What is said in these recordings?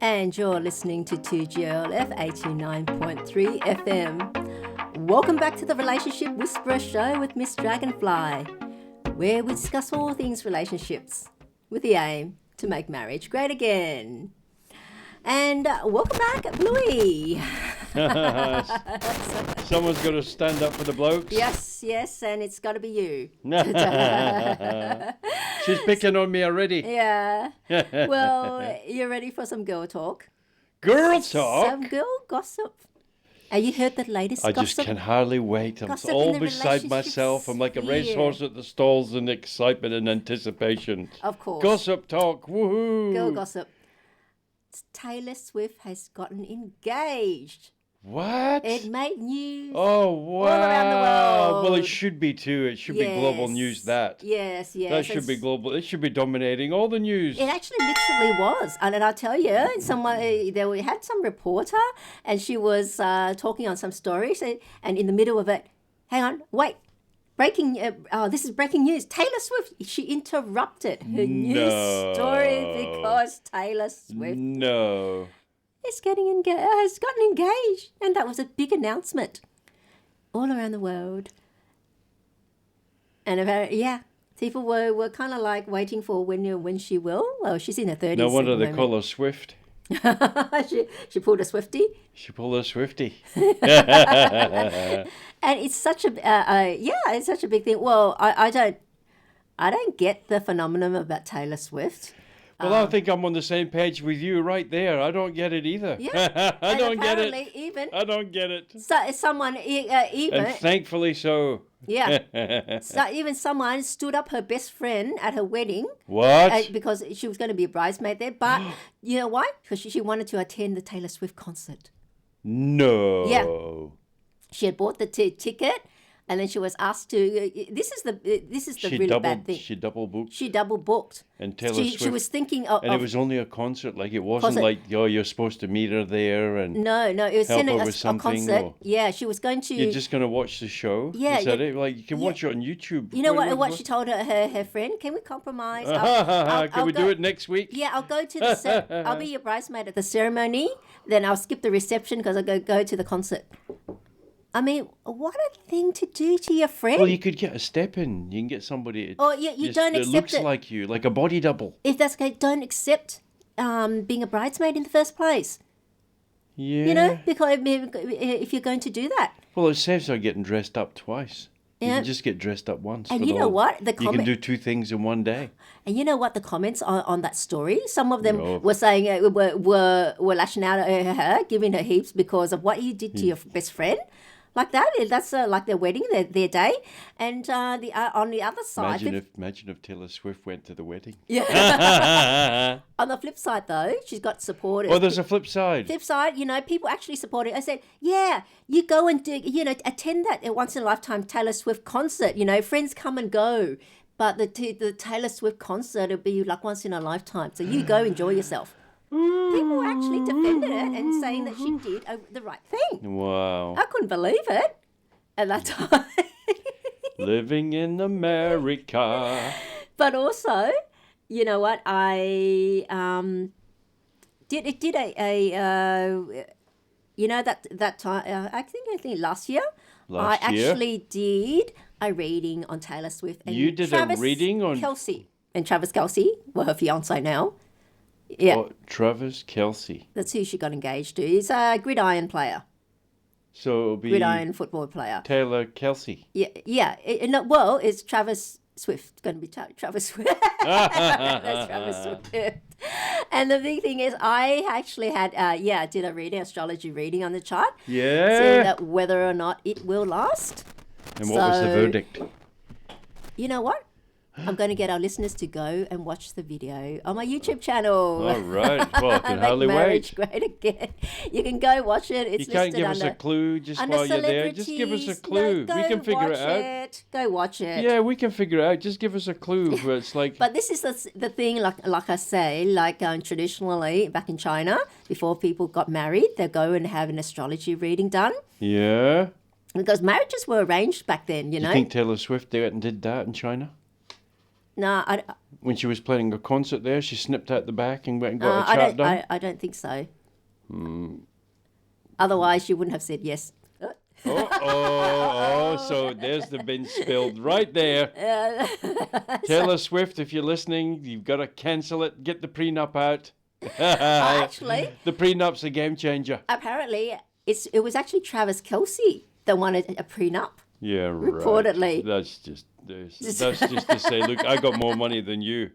And you're listening to 2GLF 89.3 FM. Welcome back to the Relationship Whisperer Show with Miss Dragonfly, where we discuss all things relationships with the aim to make marriage great again. And welcome back, Bluey. Someone's got to stand up for the blokes. Yes, and it's got to be you. She's picking on me already. Yeah. Well, you ready for some girl talk? Girl talk? Some girl gossip. Have you heard the latest gossip? I just can hardly wait. I'm Gossip all in the beside myself. I'm like a racehorse at the stalls in excitement and anticipation. Of course. Gossip talk. Woohoo. Girl gossip. Taylor Swift has gotten engaged. What? It made news. Oh, wow. All around the world. Well, it should be too. It should be global news, that. Yes. That should be global. It should be dominating all the news. It actually literally was. And I'll tell you, we had some reporter and she was talking on some stories and in the middle of it, hang on, wait. This is breaking news. Taylor Swift, she interrupted her news story because Taylor Swift has gotten engaged. And that was a big announcement all around the world. And people were kind of like waiting for when she will. Well, she's in her 30s. No wonder they call her Swift. she pulled a Swiftie. She pulled a Swiftie. And it's such it's such a big thing. Well, I don't get the phenomenon about Taylor Swift. Well, I think I'm on the same page with you right there. I don't get it either. Yeah, I don't get it. I don't get it. So someone even and thankfully so. Yeah. So even someone stood up her best friend at her wedding. What? Because she was going to be a bridesmaid there. But you know why? Because she wanted to attend the Taylor Swift concert. No. Yeah. She had bought the ticket, and then she was asked to. This is the really bad thing. She double booked. She double booked. And Taylor Swift. She was thinking of. And it was only a concert. Like it wasn't like you're supposed to meet her there and. No, it was help her with a concert. Or, yeah, she was going to. You're just going to watch the show. Yeah, is that it? Like you can watch it on YouTube. You know what she told her friend? Can we compromise? Can we do it next week? Yeah, I'll go to the. I'll be your bridesmaid at the ceremony. Then I'll skip the reception because I'll go to the concert. I mean, what a thing to do to your friend. Well, you could get a step in. You can get somebody. You don't accept it. Looks like you, like a body double. If that's okay, don't accept being a bridesmaid in the first place. Yeah. You know, because if you're going to do that. Well, it saves her getting dressed up twice. You can just get dressed up once. And you know what? You can do two things in one day. And you know what? The comments on that story, some of them were saying were lashing out at her, giving her heaps because of what you did to your best friend. Like that, that's like their wedding, their day, and on the other side. Imagine if Taylor Swift went to the wedding. Yeah. On the flip side, though, she's got supporters. Oh, there's a flip side. People actually support it. I said, yeah, you go and attend that once in a lifetime Taylor Swift concert. You know, friends come and go, but the Taylor Swift concert will be like once in a lifetime. So you go enjoy yourself. People actually defended it and saying that she did the right thing. Wow. I couldn't believe it at that time. Living in America. But also, you know what? I did that time. I think last year. I actually did a reading on Taylor Swift. And you did a reading on Kelsey and Travis Kelce, well, her fiance now. Yeah. Oh, Travis Kelce. That's who she got engaged to. He's a gridiron player. So it'll be gridiron football player. Taylor Kelce. Yeah. It's Travis Swift. Going to be Travis Swift. That's Travis Swift. And the big thing is, I actually had did a astrology reading on the chart. Yeah. So that whether or not it will last. And what was the verdict? You know what? I'm going to get our listeners to go and watch the video on my YouTube channel. All right. Well, I can hardly wait. Great again. You can go watch it. It's you can't give us a clue just while you're there. Just give us a clue. No, we can figure it out. Go watch it. Yeah, we can figure it out. Just give us a clue. But it's like. But this is the thing. Like I say, traditionally back in China, before people got married, they go and have an astrology reading done. Yeah. Because marriages were arranged back then. You know. You think Taylor Swift did that in China? No, When she was playing a concert there, she snipped out the back and went and got a chart done? I don't think so. Otherwise, you wouldn't have said yes. So there's the bin spilled right there. Taylor Swift, if you're listening, you've got to cancel it. Get the prenup out. Actually, the prenup's a game changer. apparently, it was actually Travis Kelce that wanted a prenup. Yeah, right. Reportedly. That's just to say, look, I got more money than you.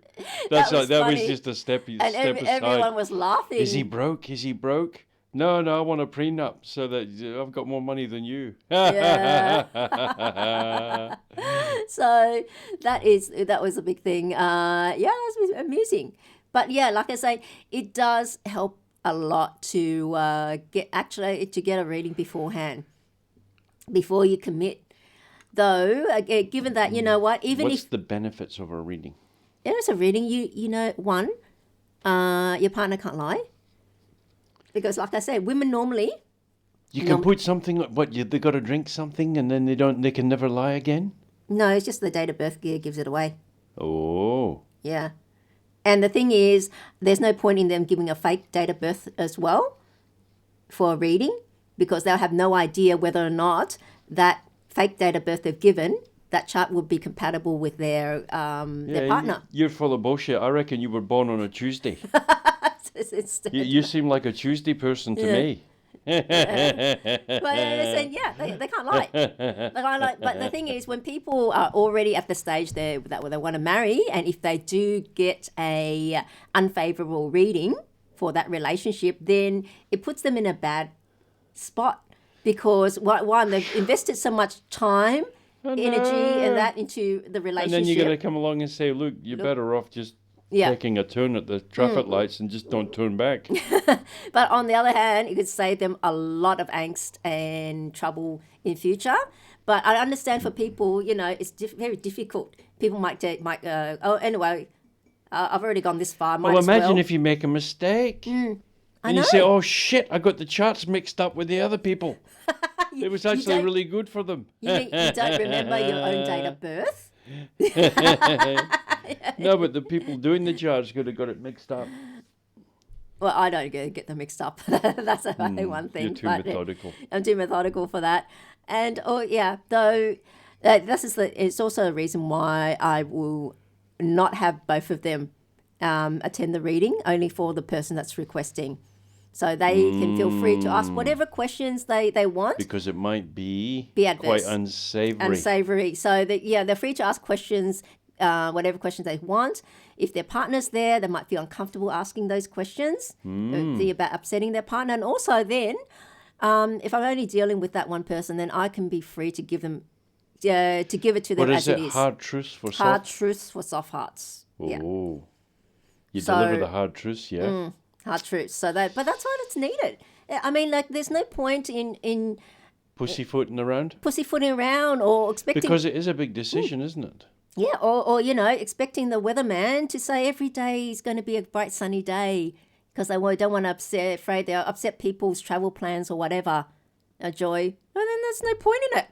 That Was funny. just a step And aside. everyone was laughing. Is he broke? Is he broke? No, I want a prenup so that I've got more money than you. Yeah. So that was a big thing. Yeah, that was amusing. But yeah, like I say, it does help a lot to get a reading beforehand, before you commit. Though, given that, you know what, even What's if the benefits of a reading? it's a reading, you know, one, your partner can't lie. Because like I said, women normally... You can put something, they got to drink something and then they can never lie again? No, it's just the date of birth gives it away. Oh. Yeah. And the thing is, there's no point in them giving a fake date of birth as well for a reading, because they'll have no idea whether or not that fake date of birth they've given, that chart would be compatible with their partner. You're full of bullshit. I reckon you were born on a Tuesday. You seem like a Tuesday person to me. But they're saying, they can't lie. They can't lie. But the thing is, when people are already at the stage that they want to marry, and if they do get a unfavorable reading for that relationship, then it puts them in a bad spot, because one, they've invested so much time, energy, and that into the relationship. And then you're going to come along and say, look, you're better off just taking a turn at the traffic lights and just don't turn back. But on the other hand, it could save them a lot of angst and trouble in future. But I understand for people, you know, it's very difficult. People might anyway, I've already gone this far. Well, imagine if you make a mistake. And you say, oh shit, I got the charts mixed up with the other people. It was actually really good for them. You don't remember your own date of birth? No, but the people doing the charts could have got it mixed up. Well, I don't get them mixed up. That's one thing. You're too methodical. I'm too methodical for that. And it's also a reason why I will not have both of them attend the reading, only for the person that's requesting. So they can feel free to ask whatever questions they want. Because it might be adverse, quite unsavory. Unsavory. So they're free to ask questions, whatever questions they want. If their partner's there, they might feel uncomfortable asking those questions, about upsetting their partner. And also then, if I'm only dealing with that one person, then I can be free to give them, to give it to them as it is. Hard truths for soft? Hard truths for soft hearts. Oh. Yeah. You deliver the hard truths, yeah? Hard truths. But that's why it's needed. I mean, like, there's no point in pussyfooting around? Pussyfooting around or expecting... Because it is a big decision, isn't it? Yeah, or you know, expecting the weatherman to say every day is going to be a bright sunny day, because they don't want to afraid they'll upset people's travel plans or whatever. Joy. And then there's no point in it.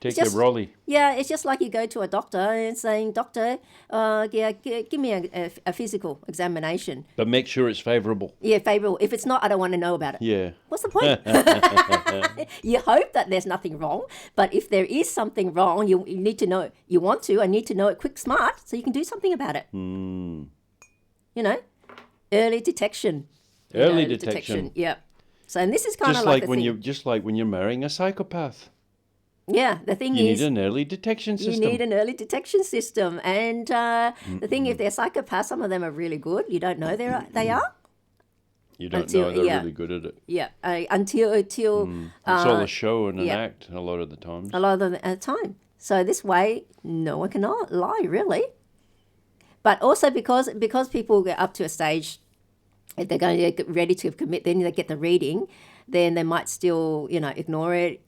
Take your Rolly. Yeah, it's just like you go to a doctor and saying, doctor, give me a physical examination. But make sure it's favourable. Yeah, favourable. If it's not, I don't want to know about it. Yeah. What's the point? You hope that there's nothing wrong, but if there is something wrong, you need to know. I need to know it quick, smart, so you can do something about it. You know, early detection. Early detection. Yeah. So, and this is kind of like just like when you're marrying a psychopath. Yeah, the thing you is... need an early detection system. You need an early detection system. And the thing, if they're psychopaths, some of them are really good. You don't know they are. You don't know they're really good at it. Yeah, until... It's all a show and an act a lot of the times. A lot of the time. So this way, no one can lie, really. But also because people get up to a stage, if they're going to get ready to commit, then they get the reading, then they might still, ignore it,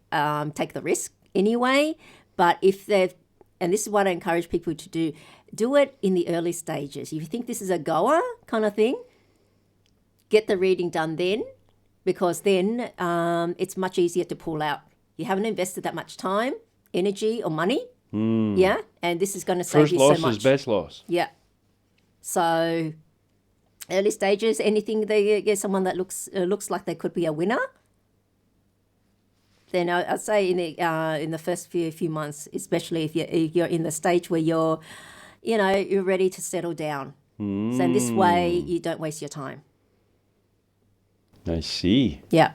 take the risk anyway. But if they've, and this is what I encourage people to do it in the early stages. If you think this is a goer kind of thing, get the reading done then, because then it's much easier to pull out. You haven't invested that much time, energy, or money Yeah, and this is going to save First you loss so much. is best loss. Yeah. So early stages, anything they get someone that looks like they could be a winner, then I'd say in the first few months, especially if you're in the stage where you're ready to settle down. So in this way, you don't waste your time. I see. Yeah.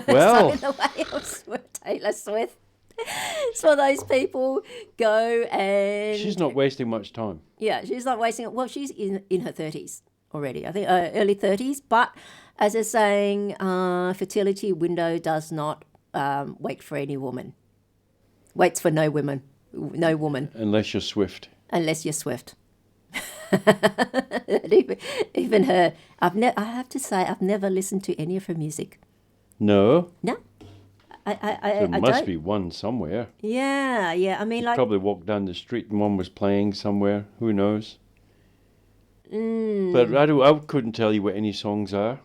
Well, So in the way of Taylor Swift, it's for those people go and she's not wasting much time. yeah, she's not wasting it. Well, she's in her 30s already. I think early 30s. But as they're saying, fertility window does not wait for any woman. Waits for no woman. Unless you're Swift. Unless you're Swift. even her. I have to say, I've never listened to any of her music. No. No. There I must don't. be one somewhere. Yeah. I mean, like. Probably walked down the street and one was playing somewhere. Who knows? But I couldn't tell you what any songs are.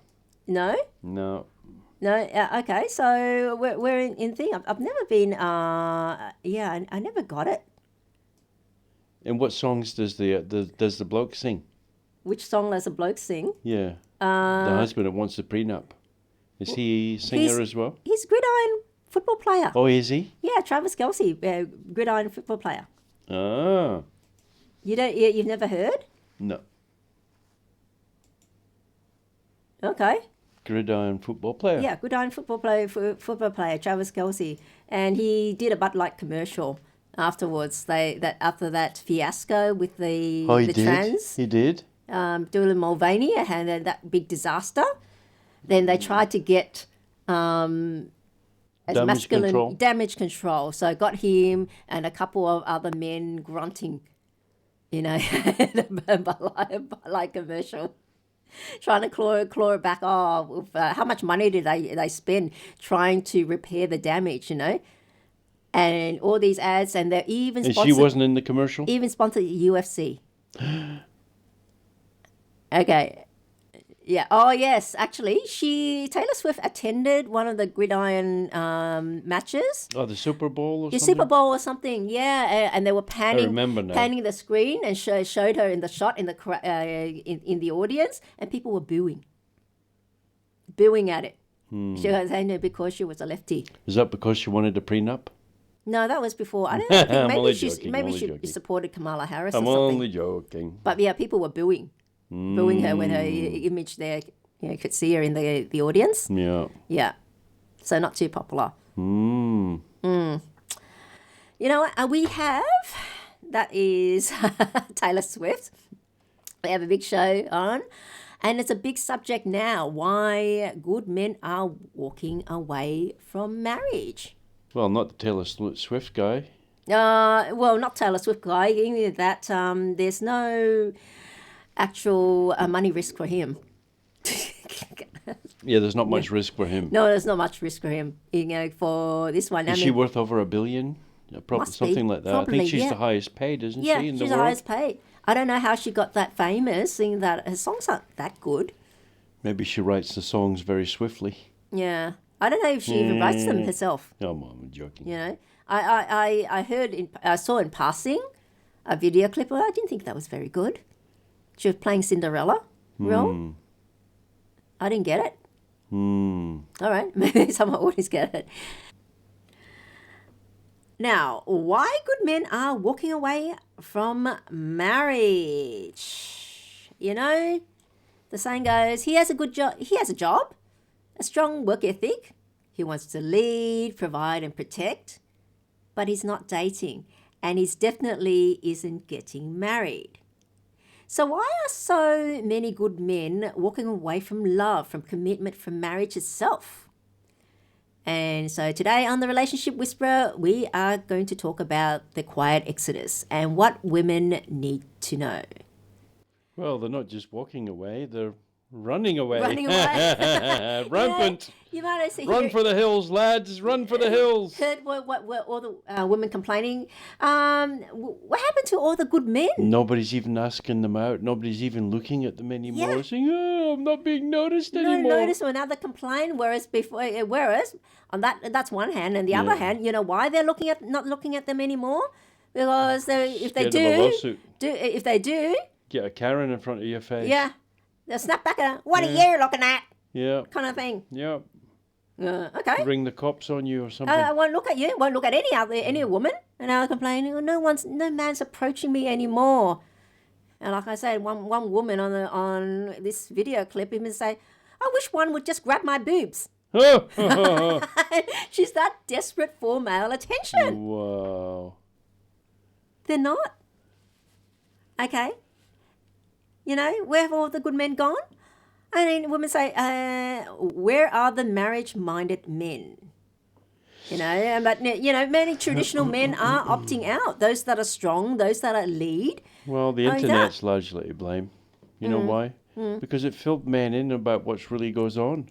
No? No. No, okay. So we're in thing. I've never been. I never got it. And what songs does the bloke sing? Which song does a bloke sing? Yeah. The husband that wants the prenup. Is he a singer as well? He's a gridiron football player. Oh, is he? Yeah, Travis Kelce, gridiron football player. Ah. You've never heard? No. Okay. Gridiron football player. Yeah, gridiron football player, Travis Kelce, and he did a Bud Light commercial afterwards. After that fiasco with the trans. He did. Dylan Mulvaney and then that big disaster. Then they tried to get Damage control. damage control. So got him and a couple of other men grunting, the Bud Light commercial. Trying to claw it back. Oh, how much money did they spend trying to repair the damage, And all these ads, and they're even And sponsored. she wasn't in the commercial? Even sponsored UFC. Okay. Yeah. Oh, yes. Actually, Taylor Swift attended one of the gridiron matches. Oh, the Super Bowl or The something? Super Bowl or something, yeah. And they were remember now. panning the screen and showed her in the shot in the audience, and people were booing at it. She was saying it because she was a lefty. Is that because she wanted a prenup? No, that was before. I don't know. I think only maybe she joking. supported Kamala Harris I'm or something. only joking. But yeah, people were booing her when her image there. You could see her in the audience. Yeah. Yeah, so not too popular. Mm. You know what we have? That is Taylor Swift. We have a big show on, and it's a big subject now. Why good men are walking away from marriage. Well, not the Taylor Swift guy. Well, not Taylor Swift guy. Either that there's no actual money risk for him. Yeah, there's not much risk for him. No, there's not much risk for him. For this one. Is she worth over $1 billion? Probably Must something be. like that. Probably, I think she's yeah. the highest paid, isn't Yeah, she, in the she's world? the highest paid. I don't know how she got that famous, seeing that her songs aren't that good. Maybe she writes the songs very swiftly. Yeah, I don't know if she even writes them herself. No, Mom, I'm joking. I saw in passing a video clip. Well, I didn't think that was very good. She was playing Cinderella role. I didn't get it. All right, maybe some always get it. Now, why good men are walking away from marriage? The saying goes, he has a good job. He has a job, a strong work ethic. He wants to lead, provide, and protect, but he's not dating, and he definitely isn't getting married. So why are so many good men walking away from love, from commitment, from marriage itself? And so today on The Relationship Whisperer, we are going to talk about the quiet exodus and what women need to know. Well, they're not just walking away. They're Running away. Running away. Rampant. You might also Run for the hills, lads. Run for the hills. heard what all the women complaining. What happened to all the good men? Nobody's even asking them out. Nobody's even looking at them anymore. Yeah. Saying, "Oh, I'm not being noticed No anymore." notice when another complain. Whereas on that's one hand, and the other hand, you know why they're not looking at them anymore? Because if they Scared of a lawsuit. if they do, Get a Karen in front of your face. yeah, they'll snap back at, what are you looking at? Yeah. Kind of thing. Yeah. Okay. Ring the cops on you or something. I won't look at you. Won't look at any woman. And I'll complain. "Oh, no man's approaching me anymore." And like I said, one woman on this video clip even say, "I wish one would just grab my boobs." She's that desperate for male attention. Wow. They're not. Okay. You know, where have all the good men gone? I mean, women say, where are the marriage-minded men? You know, but, you know, many traditional men are opting out. Those that are strong, those that are lead. Well, the internet's largely to blame. You know why? Because it filled men in about what's really goes on.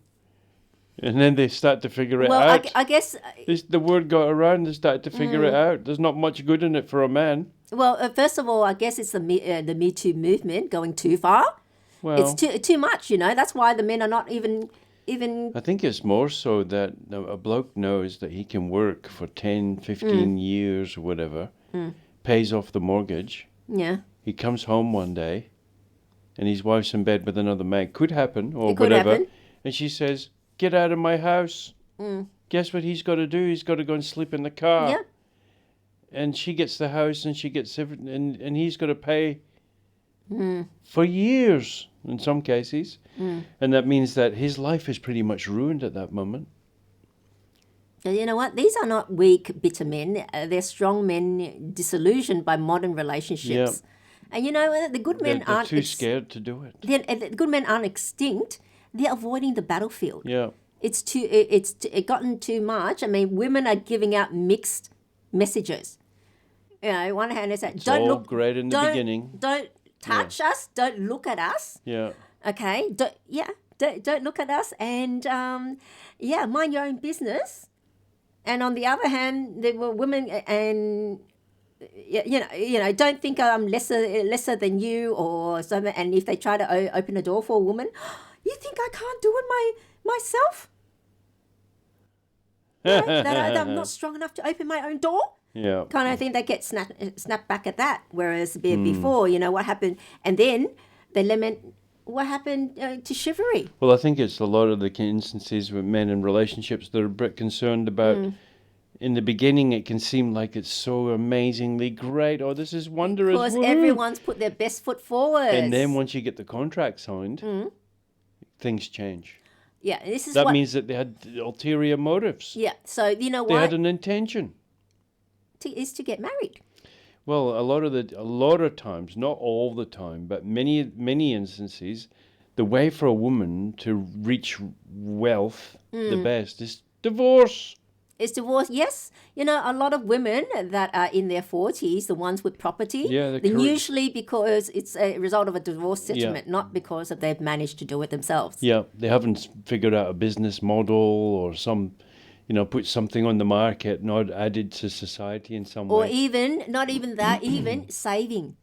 And then they start to figure it out. I guess... The word got around, they started to figure it out. There's not much good in it for a man. Well, first of all, I guess it's the Me Too movement going too far. Well, it's too much, you know. That's why the men are not even. I think it's more so that a bloke knows that he can work for 10, 15 years or whatever, pays off the mortgage. Yeah. He comes home one day and his wife's in bed with another man. Could happen or It could whatever. happen. And she says, "Get out of my house." Guess what he's got to do? He's got to go and sleep in the car. Yeah. And she gets the house and she gets everything, and he's got to pay for years in some cases. And that means that his life is pretty much ruined at that moment. And you know what? These are not weak, bitter men. They're strong men disillusioned by modern relationships. And you know, the good men They're aren't... too scared to do it. The good men aren't extinct. They're avoiding the battlefield. Yeah. It's gotten too much. I mean, women are giving out mixed messages. You know, one hand is that It's don't all look great in the beginning. Don't touch us. Don't look at us. Yeah. Okay. Don't look at us. And mind your own business. And on the other hand, there were women and you know, don't think I'm lesser than you or something. And if they try to open a door for a woman, you think I can't do it myself? You know, that I'm not strong enough to open my own door. Yeah. Kind of thing. They get snapped back at that. Whereas before, you know, what happened, and then they lament what happened to chivalry. Well, I think it's a lot of the instances with men in relationships that are a bit concerned about. In the beginning, it can seem like it's so amazingly great. Oh, this is wondrous. Because woo. everyone's put their best foot forward. And then once you get the contract signed, things change. Yeah, this is That means that they had ulterior motives. Yeah, so you know They what? had an intention. Is to get married. Well, a lot of times, not all the time, but many instances, the way for a woman to reach wealth the best is divorce. It's divorce, yes. You know, a lot of women that are in their 40s, the ones with property, Yeah, then usually because it's a result of a divorce settlement, not because of they've managed to do it themselves. Yeah, they haven't figured out a business model or some, put something on the market, not added to society in some Or way. even, not even that, even saving,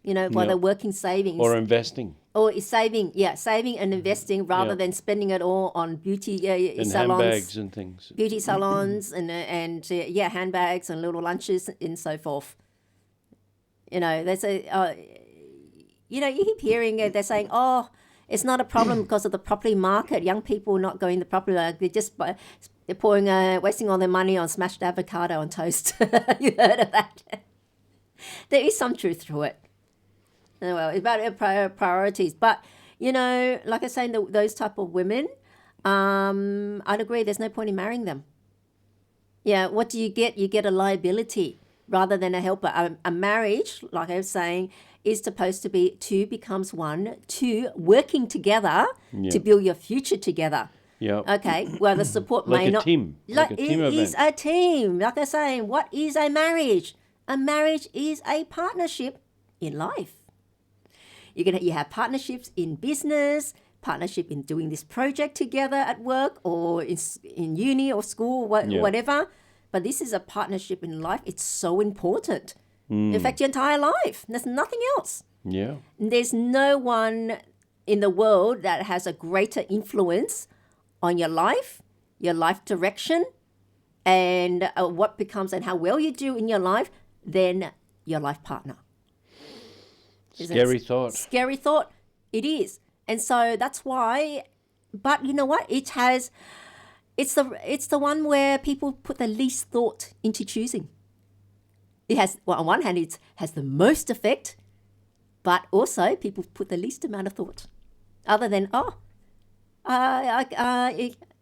while they're working savings. Or investing. Or saving and investing rather than spending it all on beauty And salons. handbags and things. Beauty salons and handbags and little lunches and so forth. There's you keep hearing they're saying, oh, it's not a problem because of the property market. Young people not going the property market. They're pouring, wasting all their money on smashed avocado on toast. You heard of that? There is some truth to it. Well, it's about priorities. But, like I was saying, those type of women, I'd agree there's no point in marrying them. Yeah, what do you get? You get a liability rather than a helper. A marriage, like I was saying, is supposed to be two becomes one, two working together to build your future together. Yeah. Okay, well, the support Like may a not... team. Like a team It is event. a team. Like I was saying, what is a marriage? A marriage is a partnership in life. You have partnerships in business, partnership in doing this project together at work or in uni or school, whatever. But this is a partnership in life. It's so important. In fact, your entire life. There's nothing else. Yeah. There's no one in the world that has a greater influence on your life direction, and what becomes and how well you do in your life than your life partner. Scary thought. Scary thought. It is. And so that's why, but you know what? It's the one where people put the least thought into choosing. It has, well, on one hand, it has the most effect, but also people put the least amount of thought. Other than,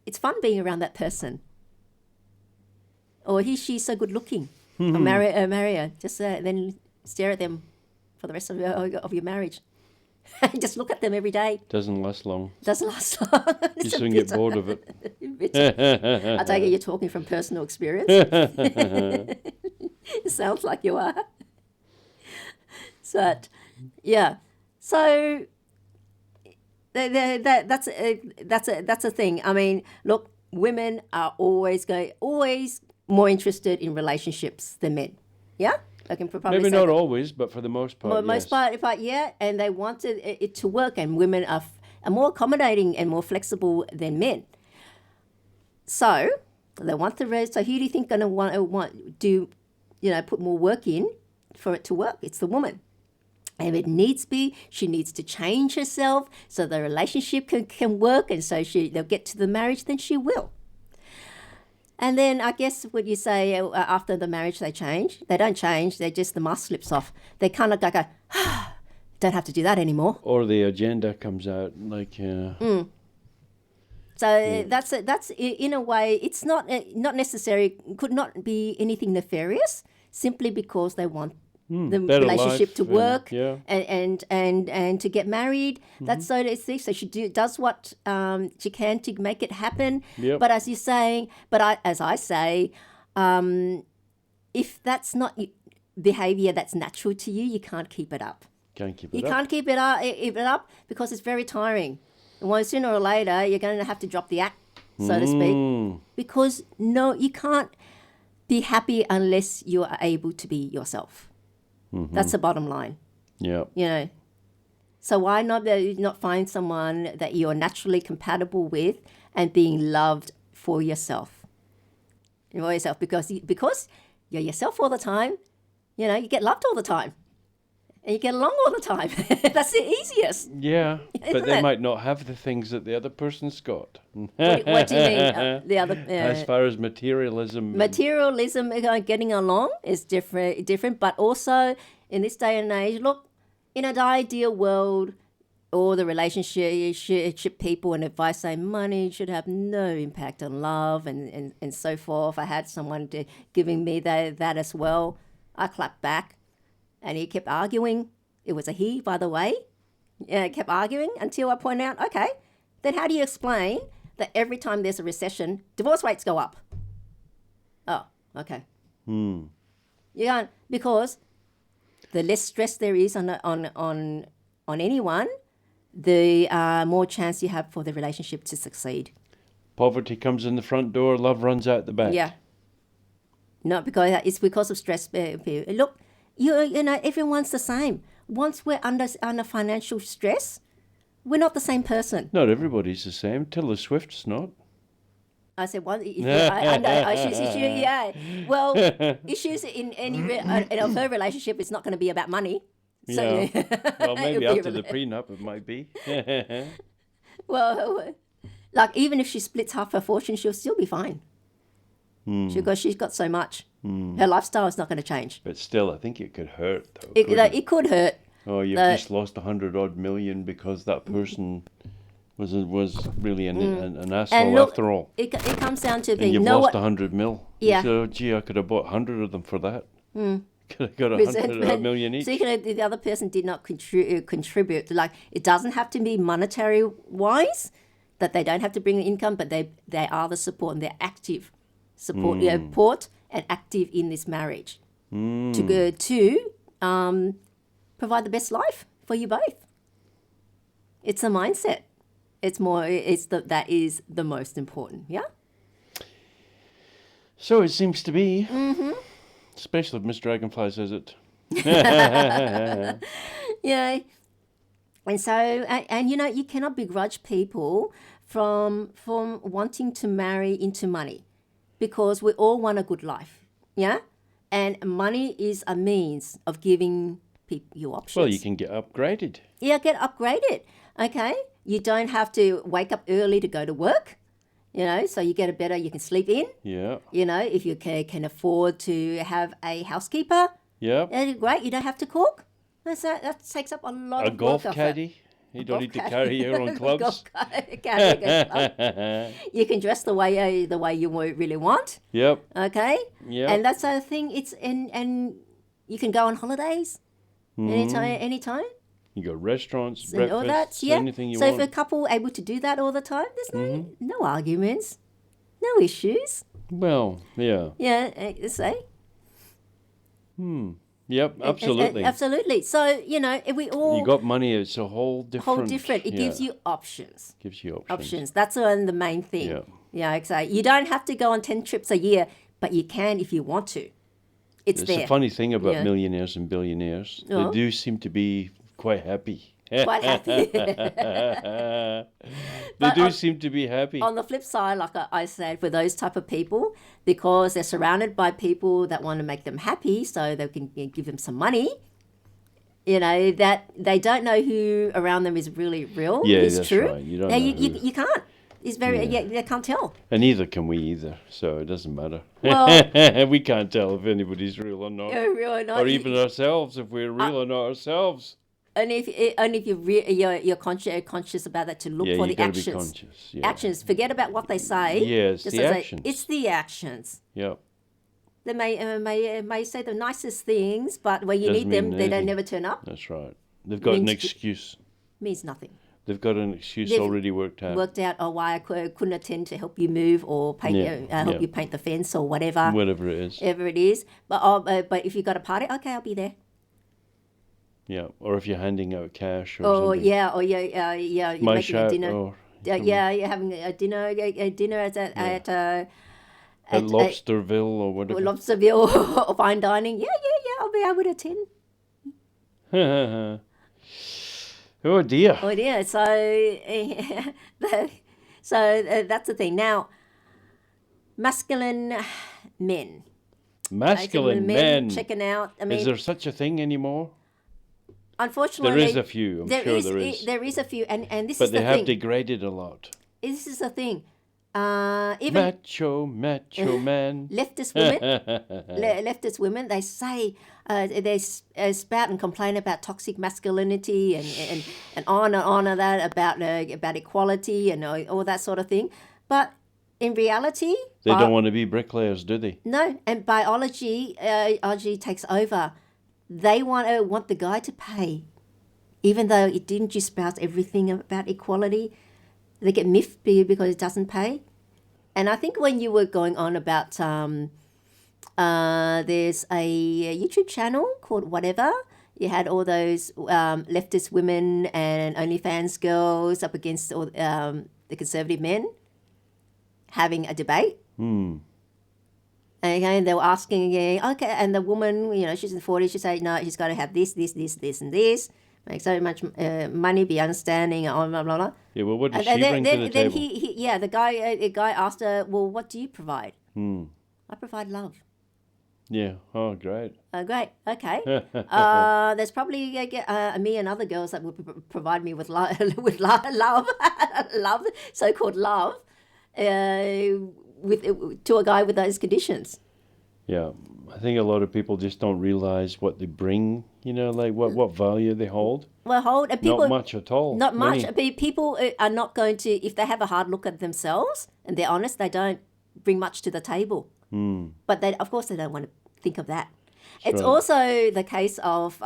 it's fun being around that person. Or she's so good looking. Or marry her. Just then stare at them for the rest of your marriage. Just look at them every day. Doesn't last long. Doesn't last long. You soon get bored of it. I take it you're talking from personal experience. It sounds like you are. So, yeah. So that's a thing. I mean, look, women are always more interested in relationships than men. Yeah. I can probably Maybe say not that. always, but for the most part, Most part, yeah, and they wanted it to work, and women are more accommodating and more flexible than men. So they want the rest. So who do you think going to want do, put more work in for it to work? It's the woman. And if it needs be, she needs to change herself so the relationship can work, and so they'll get to the marriage, then she will. And then I guess what you say after the marriage they change, they don't change, the mask slips off. They kind of go, don't have to do that anymore. Or the agenda comes out, like, So that's in a way, it's not necessary, could not be anything nefarious, simply because they want the relationship to work and to get married. That's so it's this. So she does what she can to make it happen. Yep. But as you're saying, as I say, if that's not behavior that's natural to you, you can't keep it up. Can't keep it up because it's very tiring. Well, sooner or later, you're going to have to drop the act, so to speak, because you can't be happy unless you are able to be yourself. That's the bottom line. Yeah. So why not find someone that you're naturally compatible with and being loved for yourself? Because you're yourself all the time. You get loved all the time. And you get along all the time. That's the easiest. Yeah, but they might not have the things that the other person's got. What do you mean? The other as far as materialism. Materialism, getting along is different. But also in this day and age, look, in an ideal world, all the relationship people and advice say money should have no impact on love and so forth. I had someone giving me that as well. I clapped back. And he kept arguing. It was a he, by the way. Kept arguing until I pointed out, okay, then how do you explain that every time there's a recession, divorce rates go up? Oh, okay. Yeah, because the less stress there is on anyone, the more chance you have for the relationship to succeed. Poverty comes in the front door, love runs out the back. Yeah. No, because it's because of stress. Look, everyone's the same. Once we're under financial stress, we're not the same person. Not everybody's the same. Taylor Swift's not. I said, well, issues, yeah. Well, issues in her relationship, it's not going to be about money. So, yeah. Well, maybe after the prenup, it might be. Well, like even if she splits half her fortune, she'll still be fine. Because she's got so much. Her lifestyle is not going to change. But still, I think it could hurt, though. It could hurt. Oh, you've just lost 100-odd million because that person was really an asshole after all. It comes down to and you've lost 100 mil. Yeah. So, gee, I could have bought 100 of them for that. Could have got 100 million each. So the other person did not contribute. Like, it doesn't have to be monetary wise, that they don't have to bring in income, but they are the support and they're active. Support and active in this marriage to provide the best life for you both. It's a mindset. That is the most important. Yeah. So it seems to be. Mm-hmm. Especially if Miss Dragonfly says it. Yeah. And so, and you know, you cannot begrudge people from wanting to marry into money, because we all want a good life. Yeah. And money is a means of giving people you options. Well, you can get upgraded. Yeah, get upgraded. Okay. You don't have to wake up early to go to work. You know, so you get you can sleep in. Yeah. You know, if you can afford to have a housekeeper. Yep. Great, you don't have to cook. That takes up a lot A of golf work caddy. You don't need to carry your own clubs. You can dress the way you really want. Yep. Okay. Yep. And that's the thing. And you can go on holidays anytime. You got restaurants, And all breakfasts, that. Yeah. anything you so want. if a couple able to do that all the time, there's no arguments, no issues. Well, yeah. Yeah. Say. Yep, absolutely. Absolutely. So, you know, if we all... You got money, it's a whole different... It gives you options. Gives you options. That's the main thing. Yeah. Yeah, exactly. You don't have to go on 10 trips a year, but you can if you want to. It's there. A funny thing about millionaires and billionaires. Oh. They do seem to be quite happy. Quite happy. They do seem to be happy. On the flip side, like I said, for those type of people, because they're surrounded by people that want to make them happy, so they can give them some money, you know, that they don't know who around them is really real. Yeah, it's that's true. right. You don't know who. You can't. It's very, they can't tell. And neither can we either, so it doesn't matter. Well, we can't tell if anybody's real or not. Real or not. Or even ourselves, if we're real or not ourselves. Only if you're conscious about that, to look for the actions. Be conscious. Yeah. Actions. Forget about what they say. Yes, the actions. It's the actions. Yep. They may say the nicest things, but when you need them, they don't never turn up. That's right. They've got an excuse. Means nothing. They've got an excuse already worked out. Why I couldn't attend to help you move or paint help you paint the fence or whatever. Whatever it is. Whatever it is. But if you got a party, okay, I'll be there. Yeah, or if you're handing out cash or something. You're making a dinner. You're having a dinner at Lobsterville or whatever. Lobsterville or fine dining. Yeah, I'll be able to attend. Oh dear. So that's the thing. Now, masculine men. Masculine men. Checking out. I mean, is there such a thing anymore? Unfortunately, there is a few. I'm sure there is. There is a few, and this but is the thing. But they have degraded a lot. This is the thing. Even macho man. Leftist women, they say they spout and complain about toxic masculinity and on and that about equality and all that sort of thing, but in reality, they don't want to be bricklayers, do they? No, and biology takes over. They want the guy to pay, even though it didn't just spout everything about equality. They get miffed because it doesn't pay. And I think when you were going on about, there's a YouTube channel called Whatever. You had all those leftist women and OnlyFans girls up against all, the conservative men having a debate. And they were asking, okay, and the woman, she's in the 40s, she said, no, she's got to have this, and this. Make so much money, be understanding, blah, blah, blah. Yeah, well, what does she bring to the table? Then the guy asked her, well, what do you provide? I provide love. Yeah. Oh, great. Great. Okay. There's probably me and other girls that would provide me with love, so-called love, to a guy with those conditions. Yeah. I think a lot of people just don't realize what they bring, like what value they hold. Well, people, not much at all. Not much. People are not going to, if they have a hard look at themselves and they're honest, they don't bring much to the table. But of course, they don't want to think of that. It's also the case of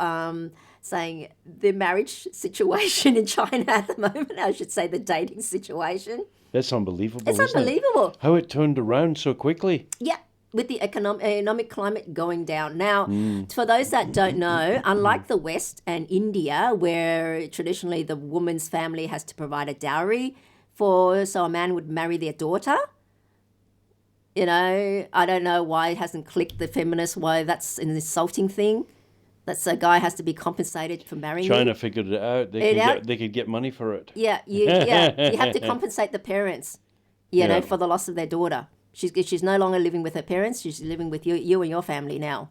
saying the marriage situation in China at the moment. I should say the dating situation. That's unbelievable. It's unbelievable. How it turned around so quickly. Yeah. with the economic climate going down. Now, for those that don't know, unlike the West and India, where traditionally the woman's family has to provide a dowry so a man would marry their daughter. You know, I don't know why it hasn't clicked the feminists, why that's an insulting thing. That's a guy has to be compensated for marrying you. China figured it out. They could get money for it. Yeah, you have to compensate the parents, you know, for the loss of their daughter. She's no longer living with her parents. She's living with you and your family now.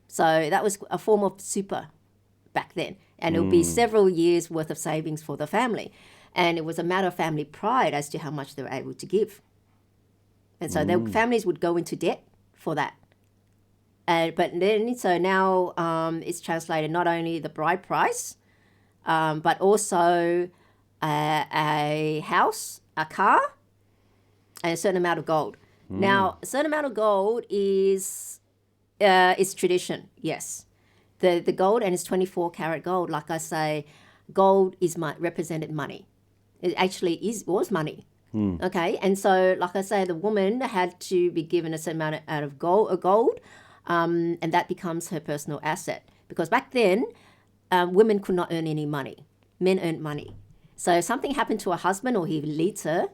So that was a form of super back then. And it would be several years worth of savings for the family. And it was a matter of family pride as to how much they were able to give. And so their families would go into debt for that. But then, so now it's translated not only the bride price, but also a house, a car, and a certain amount of gold. Now, a certain amount of gold is tradition, yes. The gold, and it's 24 karat gold. Like I say, gold represented money. It actually was money. Okay, and so like I say, the woman had to be given a certain amount of gold, and that becomes her personal asset. Because back then, women could not earn any money. Men earned money. So if something happened to her husband or he leaves her,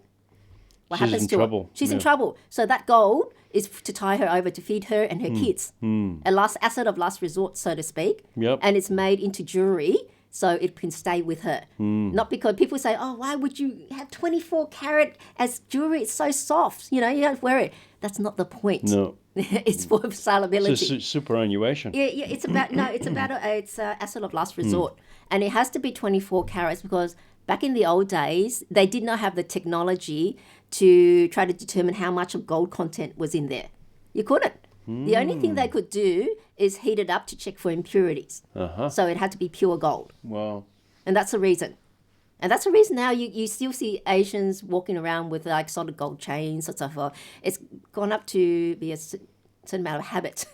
what She's happens in to trouble. her? She's in trouble. So that gold is to tie her over to feed her and her kids. A asset of last resort, so to speak. Yep. And it's made into jewelry so it can stay with her. Not because people say, oh, why would you have 24 karat as jewelry? It's so soft. You know, you don't wear it. That's not the point. No. It's for salability. It's superannuation. Yeah, it's about it's a asset of last resort, and it has to be 24 carats because back in the old days they did not have the technology to try to determine how much of gold content was in there. You couldn't. The only thing they could do is heat it up to check for impurities. So it had to be pure gold. Wow. And that's the reason. And that's the reason now you still see Asians walking around with like solid gold chains and stuff. It's gone up to be a certain amount of habit.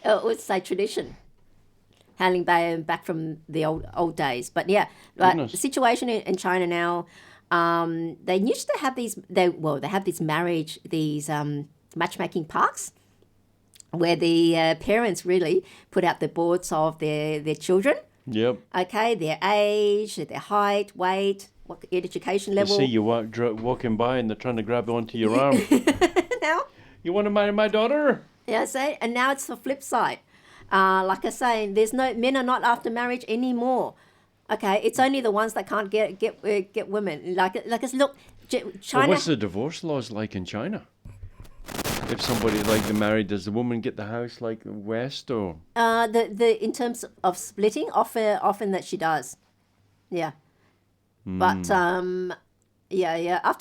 Let's say tradition. Handling back from the old days. But yeah, the situation in China now, they used to have they have these matchmaking parks where the parents really put out the boards of their children. Yep. Okay, their age, their height, weight, what education level. You see you walking by and they're trying to grab onto your arm. Now? You want to marry my daughter? Yeah, see? And now it's the flip side. Like I say, men are not after marriage anymore. Okay, it's only the ones that can't get women. Look, China. Well, what's the divorce laws like in China? If somebody like the married, does the woman get the house like West or? In terms of splitting, often that she does, yeah. But after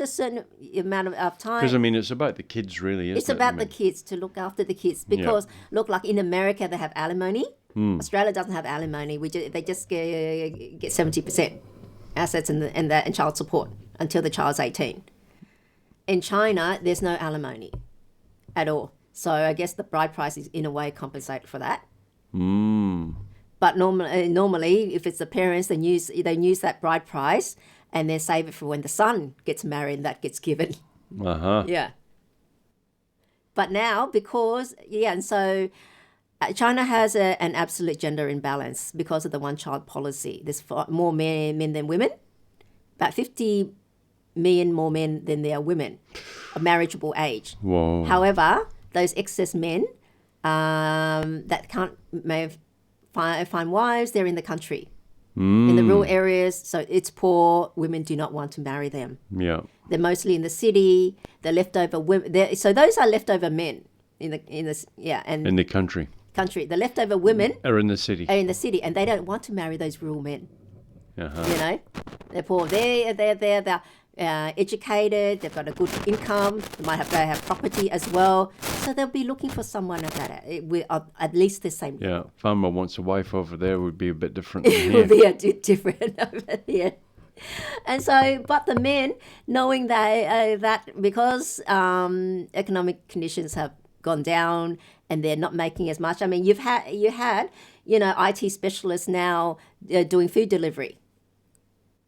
a certain amount of time. Because I mean, it's about the kids, really. It's about the kids, to look after the kids, because look, like in America they have alimony. Australia doesn't have alimony. They just get 70% assets and child support until the child's 18. In China, there's no alimony at all. So I guess the bride price is in a way compensated for that. But normally, if it's the parents, they use that bride price and they save it for when the son gets married and that gets given. Yeah. But now, and so China has an absolute gender imbalance because of the one-child policy. There's more men than women, about 50 million more men than there are women of marriageable age. Whoa. However, those excess men that may find wives, they're in the country, in the rural areas. So it's poor. Women do not want to marry them. Yeah. They're mostly in the city. They're leftover women. So those are leftover men in the country. The leftover women are in the city. And they don't want to marry those rural men. You know, they're poor. They're educated. They've got a good income. They have property as well. So they'll be looking for someone at least the same level. Yeah, farmer wants a wife over there would be a bit different than here. It would be a bit different over here. And so, but the men, knowing that because economic conditions have gone down and they're not making as much. I mean, you had IT specialists now doing food delivery,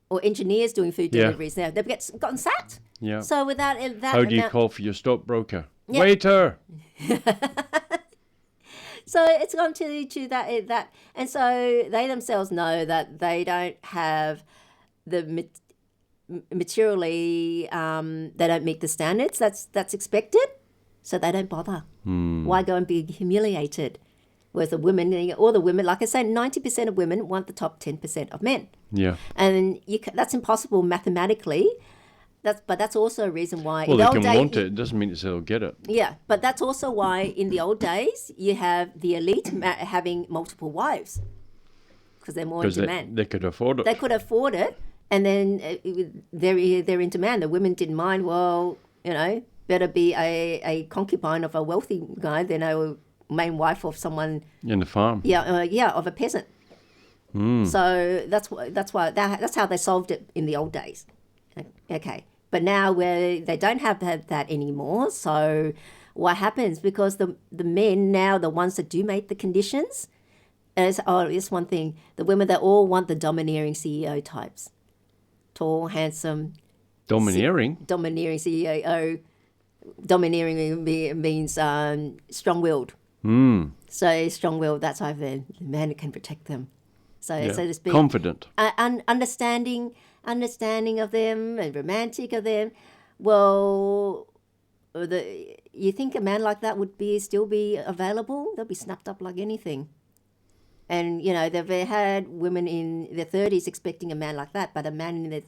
or engineers doing food deliveries now. They've gotten sacked. Yeah. So without that, how do you call for your stockbroker? Waiter. So it's gone to that, and so they themselves know that they don't have the materially, they don't meet the standards that's expected, so they don't bother. Why go and be humiliated? Whereas all the women, like I say, 90% of women want the top 10% of men. Yeah. And that's impossible mathematically. But that's also a reason why. Well, they can want it. It doesn't mean they'll get it. Yeah, but that's also why in the old days you have the elite having multiple wives because they're more in demand. They could afford it. They could afford it, and then they're in demand. The women didn't mind. Well, better be a concubine of a wealthy guy than a main wife of someone in the farm. Yeah, of a peasant. So that's how they solved it in the old days. Okay. But now where they don't have that anymore, so what happens? Because the men now, the ones that do make the conditions, it's one thing. The women, they all want the domineering CEO types. Tall, handsome. Domineering? Domineering CEO. Domineering means strong-willed. So strong-willed, that's why the man can protect them. So to speak. Confident. Understanding of them and romantic of them. Well, you think a man like that would still be available? They'll be snapped up like anything. And they've had women in their 30s expecting a man like that, but a man in his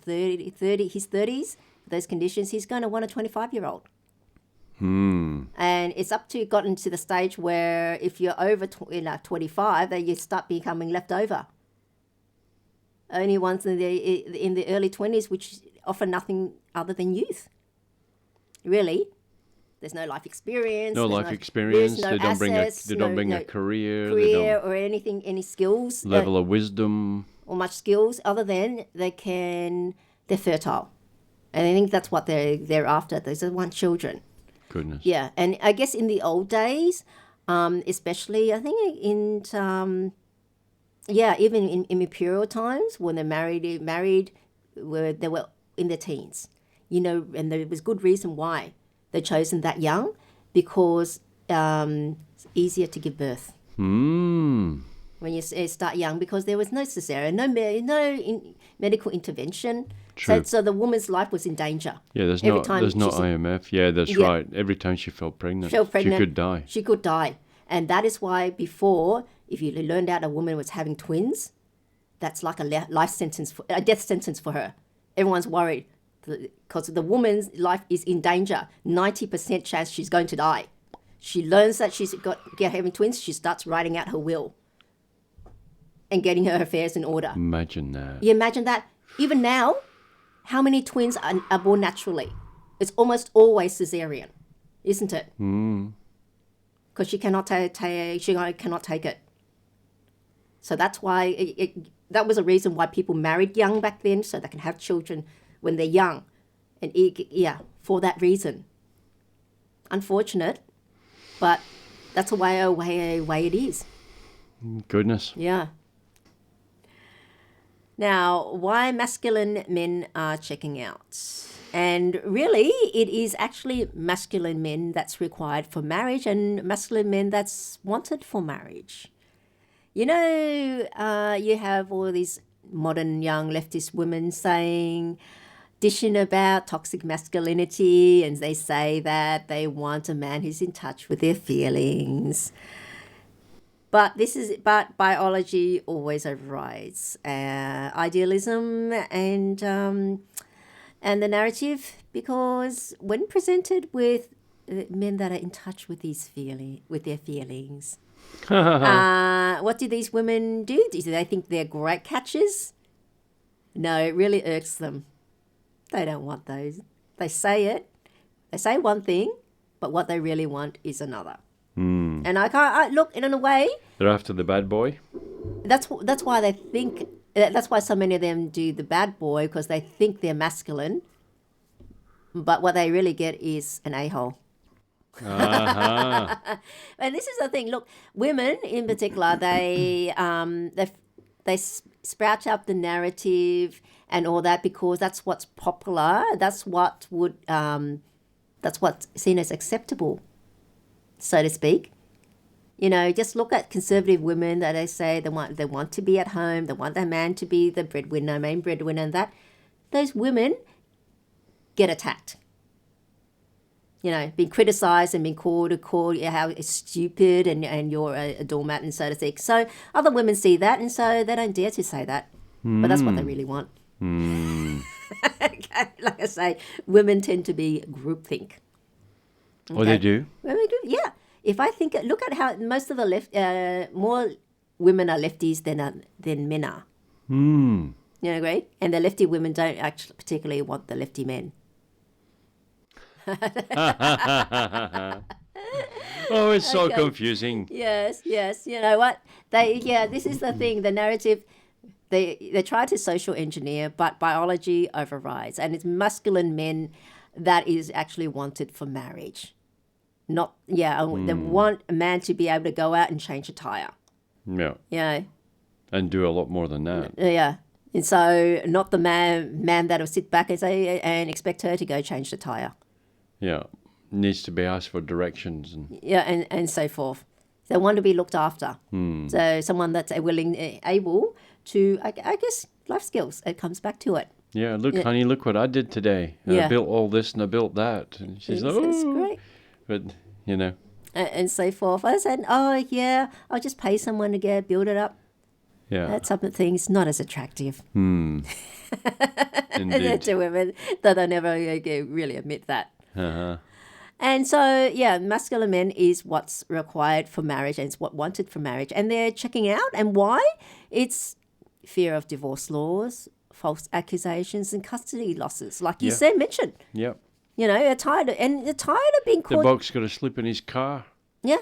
30s, those conditions, he's going to want a 25-year-old. And it's gotten to the stage where if you're over 25, then you start becoming left over. Only ones in the early 20s, which offer nothing other than youth. Really, there's no life experience. No life experience. No they don't assets, bring a career. Or anything, any skills. Level of wisdom. Or much skills other than they're fertile, and I think that's what they're after. They just want children. Goodness. Yeah, and I guess in the old days, especially I think even in imperial times when they're married, where they were in their teens, and there was good reason why they're chosen that young, because it's easier to give birth. When you start young, because there was no cesarean, no medical intervention. True. So the woman's life was in danger. Yeah, there's no IMF. Yeah, that's right. Every time she fell pregnant, she could die. She could die. And that is why before, if you learned out a woman was having twins, that's like a death sentence for her. Everyone's worried because the woman's life is in danger. 90% chance she's going to die. She learns that she's having twins. She starts writing out her will and getting her affairs in order. Imagine that. You imagine that. Even now, how many twins are born naturally? It's almost always cesarean, isn't it? Because she cannot take it. So that's why that was a reason why people married young back then, so they can have children when they're young, and for that reason. Unfortunate, but that's a way it is. Goodness. Yeah. Now, why masculine men are checking out? And really, it is actually masculine men that's required for marriage and masculine men that's wanted for marriage. You have all these modern young leftist women dishing about toxic masculinity, and they say that they want a man who's in touch with their feelings. But biology always overrides idealism and the narrative, because when presented with men that are in touch with their feelings, what do these women do? Do they think they're great catchers? No, it really irks them. They don't want those. They say it. They say one thing, but what they really want is another. And look, in a way, they're after the bad boy. That's why they think. That's why so many of them do the bad boy, because they think they're masculine, but what they really get is an a-hole. Uh-huh. And this is the thing. Look, women in particular, they sprout up the narrative and all that because that's what's popular. That's what's seen as acceptable so to speak. You know, just look at conservative women that they say they want to be at home, they want their man to be the breadwinner, main breadwinner, and that those women get attacked. You know, being criticised and being called how it's stupid and you're a doormat and so to speak. So other women see that and so they don't dare to say that. But that's what they really want. Okay, like I say, women tend to be groupthink. Okay? Oh, they do? Women do, yeah. If I think, look at how most of the more women are lefties than men are. You agree? And the lefty women don't actually particularly want the lefty men. Oh, it's so Okay. confusing. Yes. You know what? This is the thing. The narrative. They try to social engineer, but biology overrides, and it's masculine men that is actually wanted for marriage. Not they want a man to be able to go out and change a tire. Yeah. You know. And do a lot more than that. Yeah. And so not the man that'll sit back and say and expect her to go change the tire. Yeah. Needs to be asked for directions. And so forth. They want to be looked after. So someone that's able to, I guess, life skills. It comes back to it. Yeah, look, honey, look what I did today. I built all this and I built that. And she's like, That's great. But, you know. And so forth. I said, oh, yeah, I'll just pay someone to build it up. Yeah. That's some things not as attractive. Indeed. To women, though they never really admit that. Uh-huh. And so, masculine men is what's required for marriage and it's what wanted for marriage. And they're checking out. And why? It's fear of divorce laws, false accusations and custody losses, like you mentioned. Yep. You know, they're tired of being The caught. bloke's got to sleep in his car. Yeah.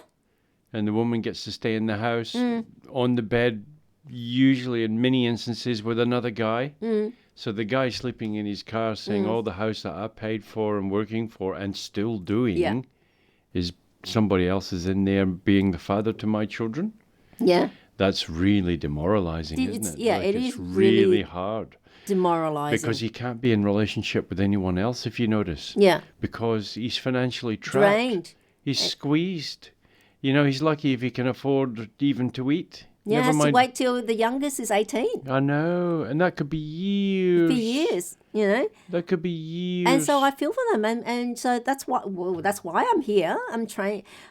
And the woman gets to stay in the house, on the bed, usually in many instances with another guy. So the guy sleeping in his car saying, oh, the house that I paid for and working for and still doing is somebody else is in there being the father to my children. Yeah. That's really demoralizing, isn't it? Yeah, like, it it's is really hard. Demoralizing. Because he can't be in relationship with anyone else, if you notice. Yeah. Because he's financially trapped. Drained. He's squeezed. You know, he's lucky if he can afford even to eat. Yeah, has to wait till the youngest is 18. I know, and that could be years. For years, you know. That could be years. And so I feel for them, and so that's why I'm here.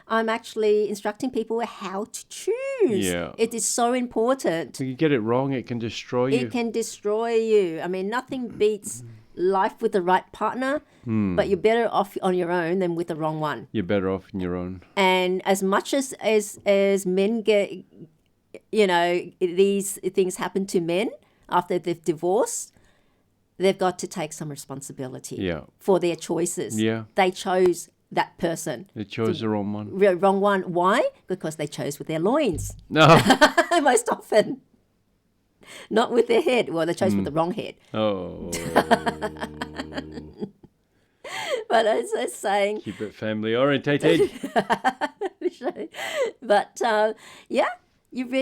I'm actually instructing people how to choose. Yeah. It is so important. If you get it wrong, it can destroy you. It can destroy you. I mean, nothing beats life with the right partner, but you're better off on your own than with the wrong one. You're better off on your own. And as much as men get, you know, these things happen to men after they've divorced, they've got to take some responsibility for their choices. Yeah. They chose that person. They chose the wrong one. Wrong one. Why? Because they chose with their loins. No. Most often. Not with their head. Well, they chose with the wrong head. Oh. But it's saying... Keep it family orientated. But,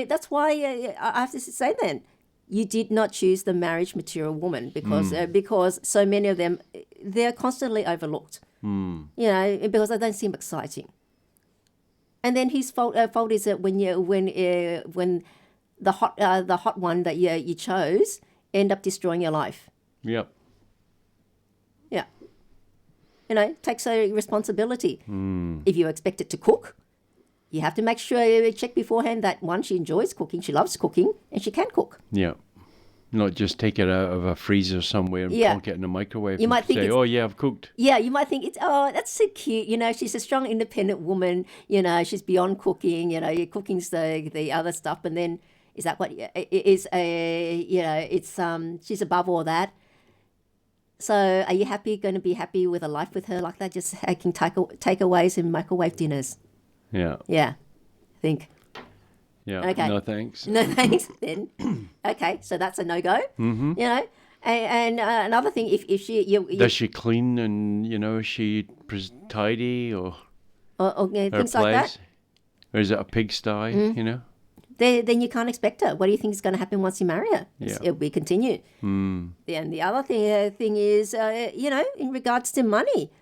that's why I have to say then, you did not choose the marriage material woman because so many of them, they're constantly overlooked. You know, because they don't seem exciting. And then his fault is that when the hot one that you chose end up destroying your life. Yep. Yeah. You know, takes a responsibility. If you expect it to cook, you have to make sure you check beforehand that, one, she enjoys cooking, she loves cooking, and she can cook. Yeah. Not just take it out of a freezer somewhere and plonk it in the microwave and say, oh, yeah, I've cooked. Yeah, you might think, that's so cute. You know, she's a strong, independent woman. You know, she's beyond cooking. You know, cooking's the other stuff. And then is that what is she's above all that. So are you going to be happy with a life with her like that, just making takeaways and microwave dinners? Yeah. Yeah, I think. Yeah. Okay. No thanks. No thanks. Then, okay, so that's a no go. You know, and another thing, if she does she clean and is she tidy or things like that, or is it a pigsty? You know. Then you can't expect her. What do you think is going to happen once you marry her? Yeah. It'll be continue. And the other thing is, in regards to money,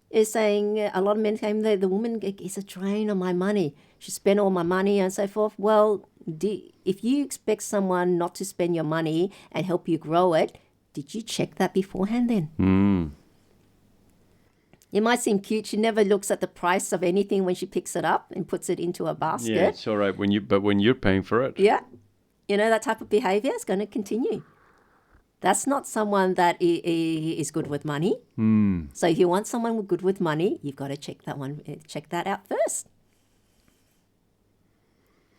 is saying a lot of men claim that the woman is a drain on my money. She spent all my money and so forth. Well, if you expect someone not to spend your money and help you grow it, did you check that beforehand then? It might seem cute. She never looks at the price of anything when she picks it up and puts it into a basket. Yeah, it's all right but when you're paying for it. Yeah. That type of behavior is going to continue. That's not someone that is good with money. So if you want someone good with money, you've got to check that out first.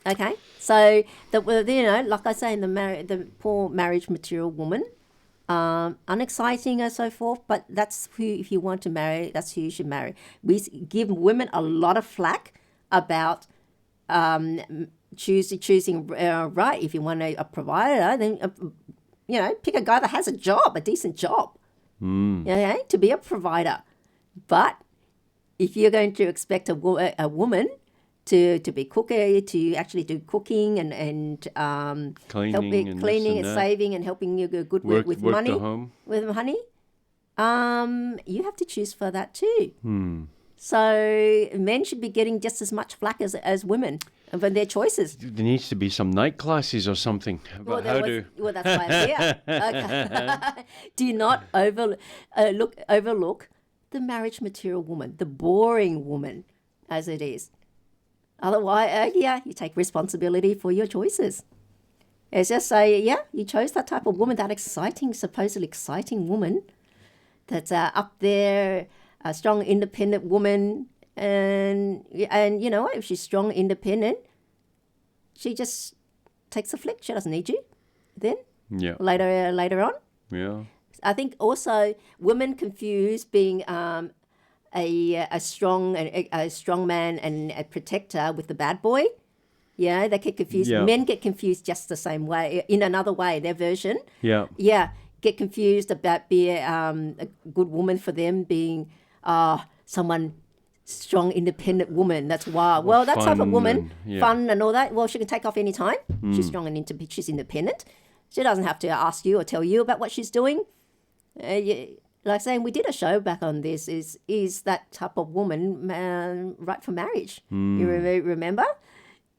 Okay, so like I say, the poor marriage material woman, unexciting and so forth. But that's who, if you want to marry, that's who you should marry. We give women a lot of flack about choosing right. If you want a provider, then pick a guy that has a decent job, okay, to be a provider. But if you're going to expect a woman to be cooker, to actually do cooking and cleaning and saving and helping you good with work money, the home. you have to choose for that too. So men should be getting just as much flack as women for their choices. There needs to be some night classes or something about Well, that's why I'm here. Okay. Do not overlook the marriage material woman, the boring woman, as it is. Otherwise, you take responsibility for your choices. It's just say, you chose that type of woman, that supposedly exciting woman that's up there, a strong, independent woman. And if she's strong, independent, she just takes a flick. She doesn't need you then. Yeah. Later on. Yeah. I think also women confuse being a strong man and a protector with the bad boy. Yeah, they get confused. Yeah. Men get confused just the same way, in another way, their version. Yeah. Yeah, get confused about being a good woman for them being someone strong, independent woman. That's why. Well, that type of woman, fun and all that. Well, she can take off any time. She's strong and she's independent. She doesn't have to ask you or tell you about what she's doing. Like saying, we did a show back on this. Is that type of woman right for marriage? You remember?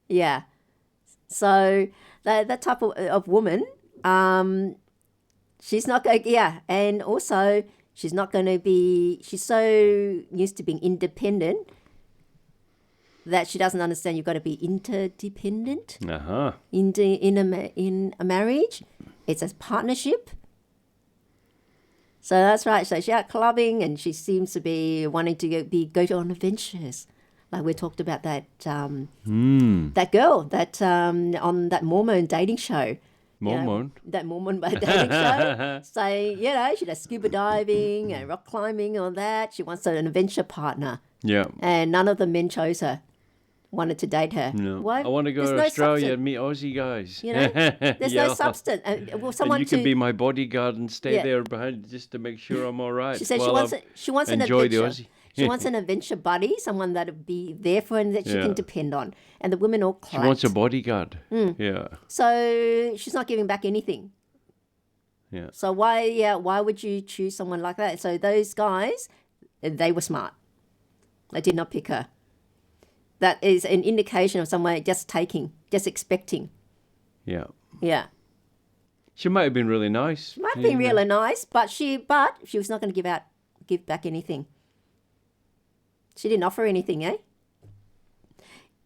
Yeah. So that type of woman, she's not going. Yeah, and also she's not going to be. She's so used to being independent that she doesn't understand you've got to be interdependent. In a marriage, it's a partnership. So that's right. So she's out clubbing and she seems to be wanting to go on adventures. Like we talked about that that girl that on that Mormon dating show. That Mormon dating show. So, she does scuba diving and rock climbing, all that. She wants an adventure partner. Yeah. And none of the men chose her. Wanted to date her. No. Why? I want to go to Australia and meet Aussie guys. There's no substance. And you can be my bodyguard and stay there behind just to make sure I'm all right. She said she wants an enjoy adventure. the Aussie. She wants an adventure buddy, someone that'll be there for her and that she can depend on. And the women all clapped. She wants a bodyguard. Yeah. So she's not giving back anything. Yeah. So why would you choose someone like that? So those guys, they were smart. They did not pick her. That is an indication of someone just expecting. Yeah. Yeah. She might have been really nice. She might have been really nice, but she was not going to give back anything. She didn't offer anything, eh?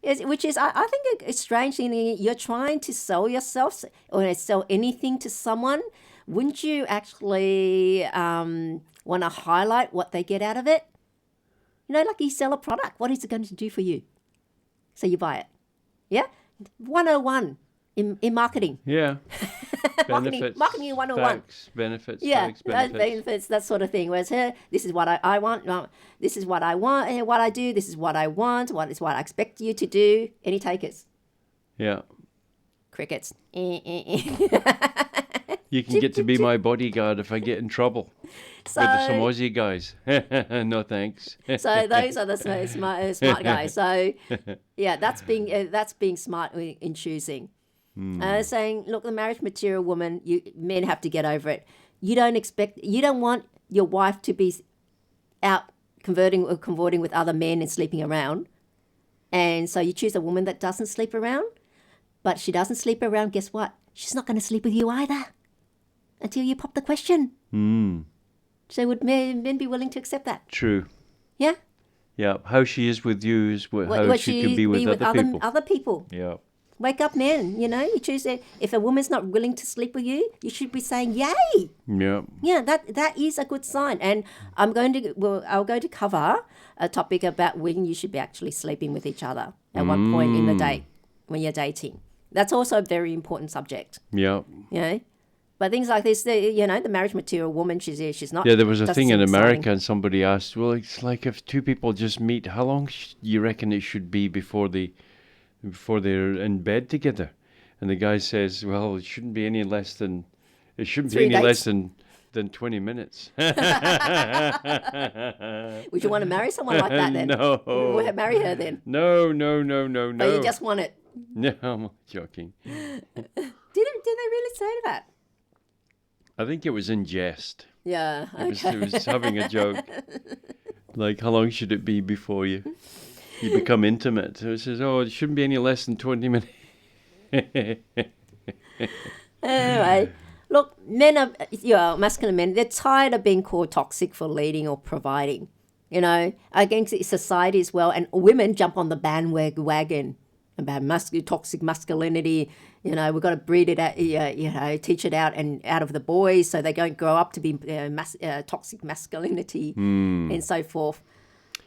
Which is, I think, a strange thing. You're trying to sell yourself or sell anything to someone. Wouldn't you actually want to highlight what they get out of it? Like you sell a product. What is it going to do for you? So you buy it. Yeah? 101 in marketing. Yeah. Marketing 101. Tax, benefits, tax, benefits. That sort of thing. Whereas here, this is what I want. This is what I want. And what I do. This is what I want. What is what I expect you to do. Any takers? Yeah. Crickets. You can get to be my bodyguard if I get in trouble with some Aussie guys. No thanks. So those are the smart guys. So that's being smart in choosing. Saying, look, the marriage material woman, men have to get over it. You don't want your wife to be out converting with other men and sleeping around. And so you choose a woman that doesn't sleep around, but she doesn't sleep around, guess what? She's not going to sleep with you either until you pop the question. So would men be willing to accept that? True. Yeah? Yeah. How she is with you is how What she can be with other people. Other people. Yeah. Wake up, men. You choose it. If a woman's not willing to sleep with you, you should be saying, yay. Yeah. Yeah, that is a good sign. And I'll go to cover a topic about when you should be actually sleeping with each other at one point in the date when you're dating. That's also a very important subject. Yeah. But things like this, the marriage material woman, she's not. Yeah, there was a thing in exciting. America, and somebody asked, well, it's like if two people just meet, how long you reckon it should be before they're in bed together? And the guy says, well, it shouldn't be any less than 20 minutes. Would you want to marry someone like that then? No. We'll marry her then. No. Oh, you just want it. No, I'm joking. Did they really say that? I think it was in jest. Yeah, okay. It was having a joke. Like, how long should it be before you become intimate? So it says, it shouldn't be any less than 20 minutes. Anyway, look, masculine men, they're tired of being called toxic for leading or providing. Against society as well. And women jump on the bandwagon about toxic masculinity. We've got to breed it out, teach it out of the boys so they don't grow up to be toxic masculinity and so forth.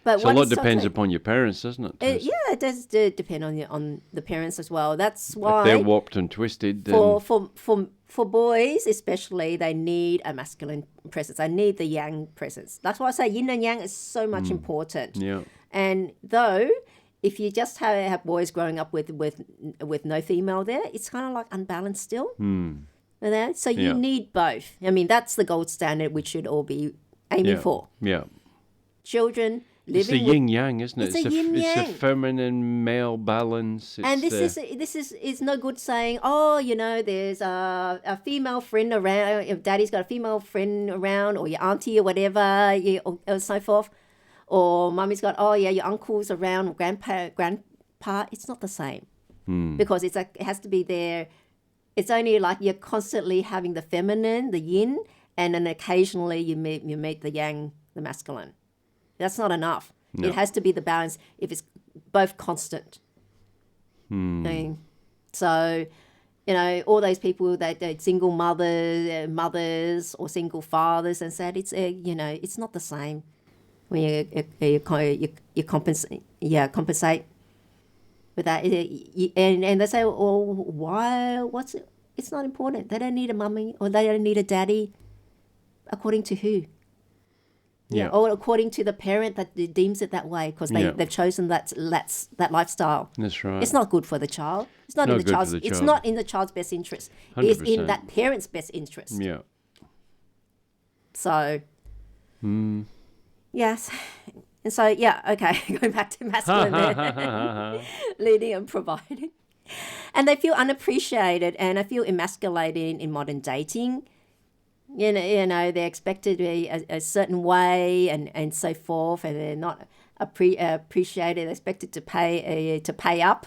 But so a lot depends upon your parents, doesn't it? It does depend on the parents as well. That's why if they're warped and twisted. Then for boys especially, they need a masculine presence. They need the yang presence. That's why I say yin and yang is so much important. Yeah. And though, if you just have boys growing up with no female there, it's kind of like unbalanced still. So you need both. I mean, that's the gold standard we should all be aiming for. Yeah. Children living. It's the yin yang, isn't it? It's a yin yang. It's a feminine male balance. And this is no good saying, there's a female friend around. If daddy's got a female friend around, or your auntie or whatever, or so forth. Or mummy's got, your uncle's around, or grandpa. It's not the same. Because it has to be there. It's only like you're constantly having the feminine, the yin, and then occasionally you meet the yang, the masculine. That's not enough. No. It has to be the balance if it's both constant. So, all those people that single mothers or single fathers, and said it's not the same. When you compensate with that, and they say, why? It's not important. They don't need a mummy or they don't need a daddy. According to who? Yeah. Or according to the parent that deems it that way because they've chosen that lifestyle. That's right. It's not good for the child. It's not in the child's. It's not in the child's best interest. 100%. It's in that parent's best interest. Yeah. So. Yes. And so, okay, going back to masculine leading and providing. And they feel unappreciated and I feel emasculated in modern dating. They're expected to be a certain way and so forth, and they're not appreciated. They're expected to pay up,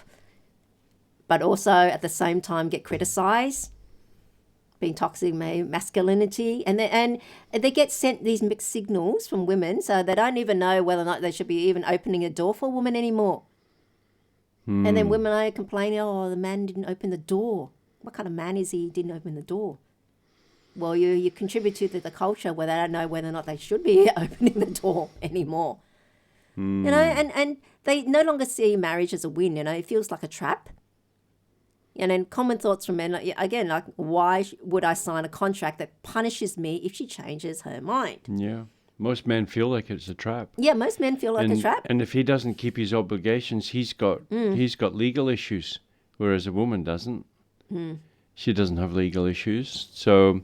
but also at the same time get criticised. Being toxic masculinity, and they get sent these mixed signals from women, so they don't even know whether or not they should be even opening a door for a woman anymore. And then women are complaining, the man didn't open the door. What kind of man is he didn't open the door? Well, you contribute to the culture where they don't know whether or not they should be opening the door anymore. And they no longer see marriage as a win. It feels like a trap. And then common thoughts from men, again, like, why would I sign a contract that punishes me if she changes her mind? Yeah. Most men feel like it's a trap. Yeah, most men feel like a trap. And if he doesn't keep his obligations, he's got legal issues, whereas a woman doesn't. She doesn't have legal issues. So,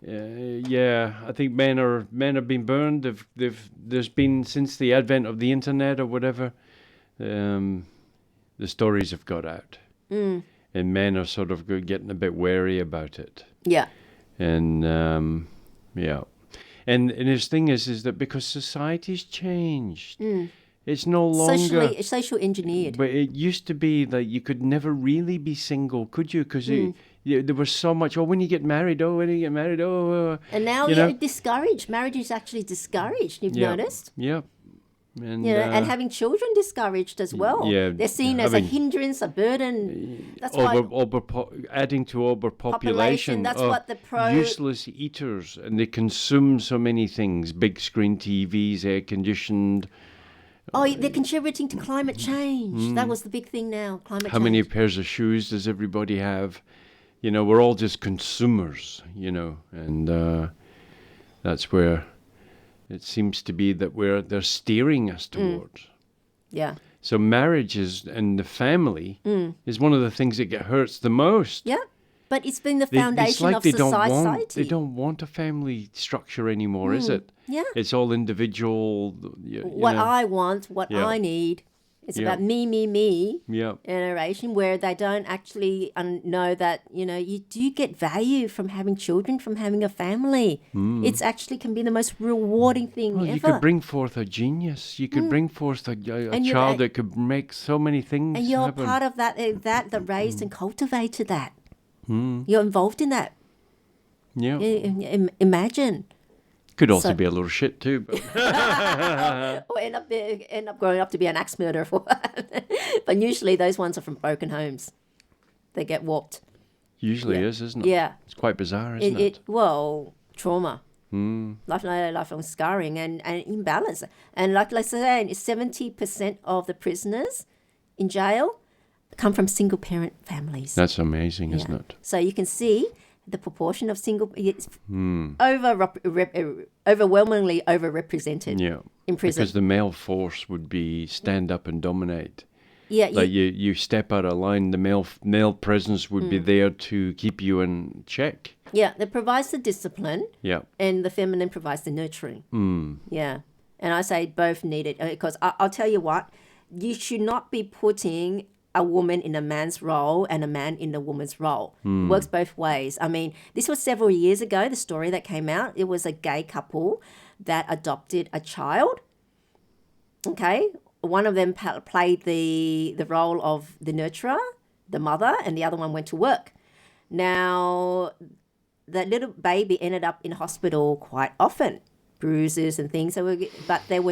I think men have been burned. There's been, since the advent of the internet or whatever, the stories have got out. And men are sort of getting a bit wary about it. Yeah. And, And his thing is that because society's changed, it's no longer social engineered. But it used to be that you could never really be single, could you? Because there was so much. Oh, when you get married. Oh, when you get married. Oh, And now you know? you're discouraged. Marriage is actually discouraged. You've noticed. Yeah. And, And having children discouraged as well. Yeah, They're seen as a hindrance, a burden. That's why adding to overpopulation. That's what the useless eaters, and they consume so many things: big screen TVs, air conditioned. Oh, they're contributing to climate change. That was the big thing now. Climate change. How many pairs of shoes does everybody have? We're all just consumers. And that's where it seems to be that they're steering us towards. Yeah. So marriage and the family is one of the things that hurts the most. Yeah. But it's been the foundation of society. They don't want a family structure anymore, is it? Yeah. It's all individual. What I want, what I need. It's about me generation, where they don't actually know that, you do get value from having children, from having a family. It's actually can be the most rewarding thing ever. You could bring forth a genius. You could bring forth a child that could make so many things And you're happen. part of that raised and cultivated that. You're involved in that. Yeah. Imagine. Could also be a little shit too. But or end up growing up to be an axe murderer. But usually those ones are from broken homes. They get warped. Usually isn't it? Yeah. It's quite bizarre, isn't it? Well, trauma. Lifelong scarring and imbalance. And like I said, 70% of the prisoners in jail come from single-parent families. That's amazing, isn't it? So you can see the proportion of overwhelmingly overrepresented in prison. Because the male force would be stand up and dominate. Yeah, like you step out of line, the male presence would be there to keep you in check. Yeah, that provides the discipline. Yeah. And the feminine provides the nurturing. Yeah. And I say both need it because I'll tell you what, you should not be putting a woman in a man's role and a man in a woman's role. It works both ways. I mean, this was several years ago, the story that came out. It was a gay couple that adopted a child. Okay. One of them played the role of the nurturer, the mother, and the other one went to work. Now, that little baby ended up in hospital quite often, bruises and things. But they were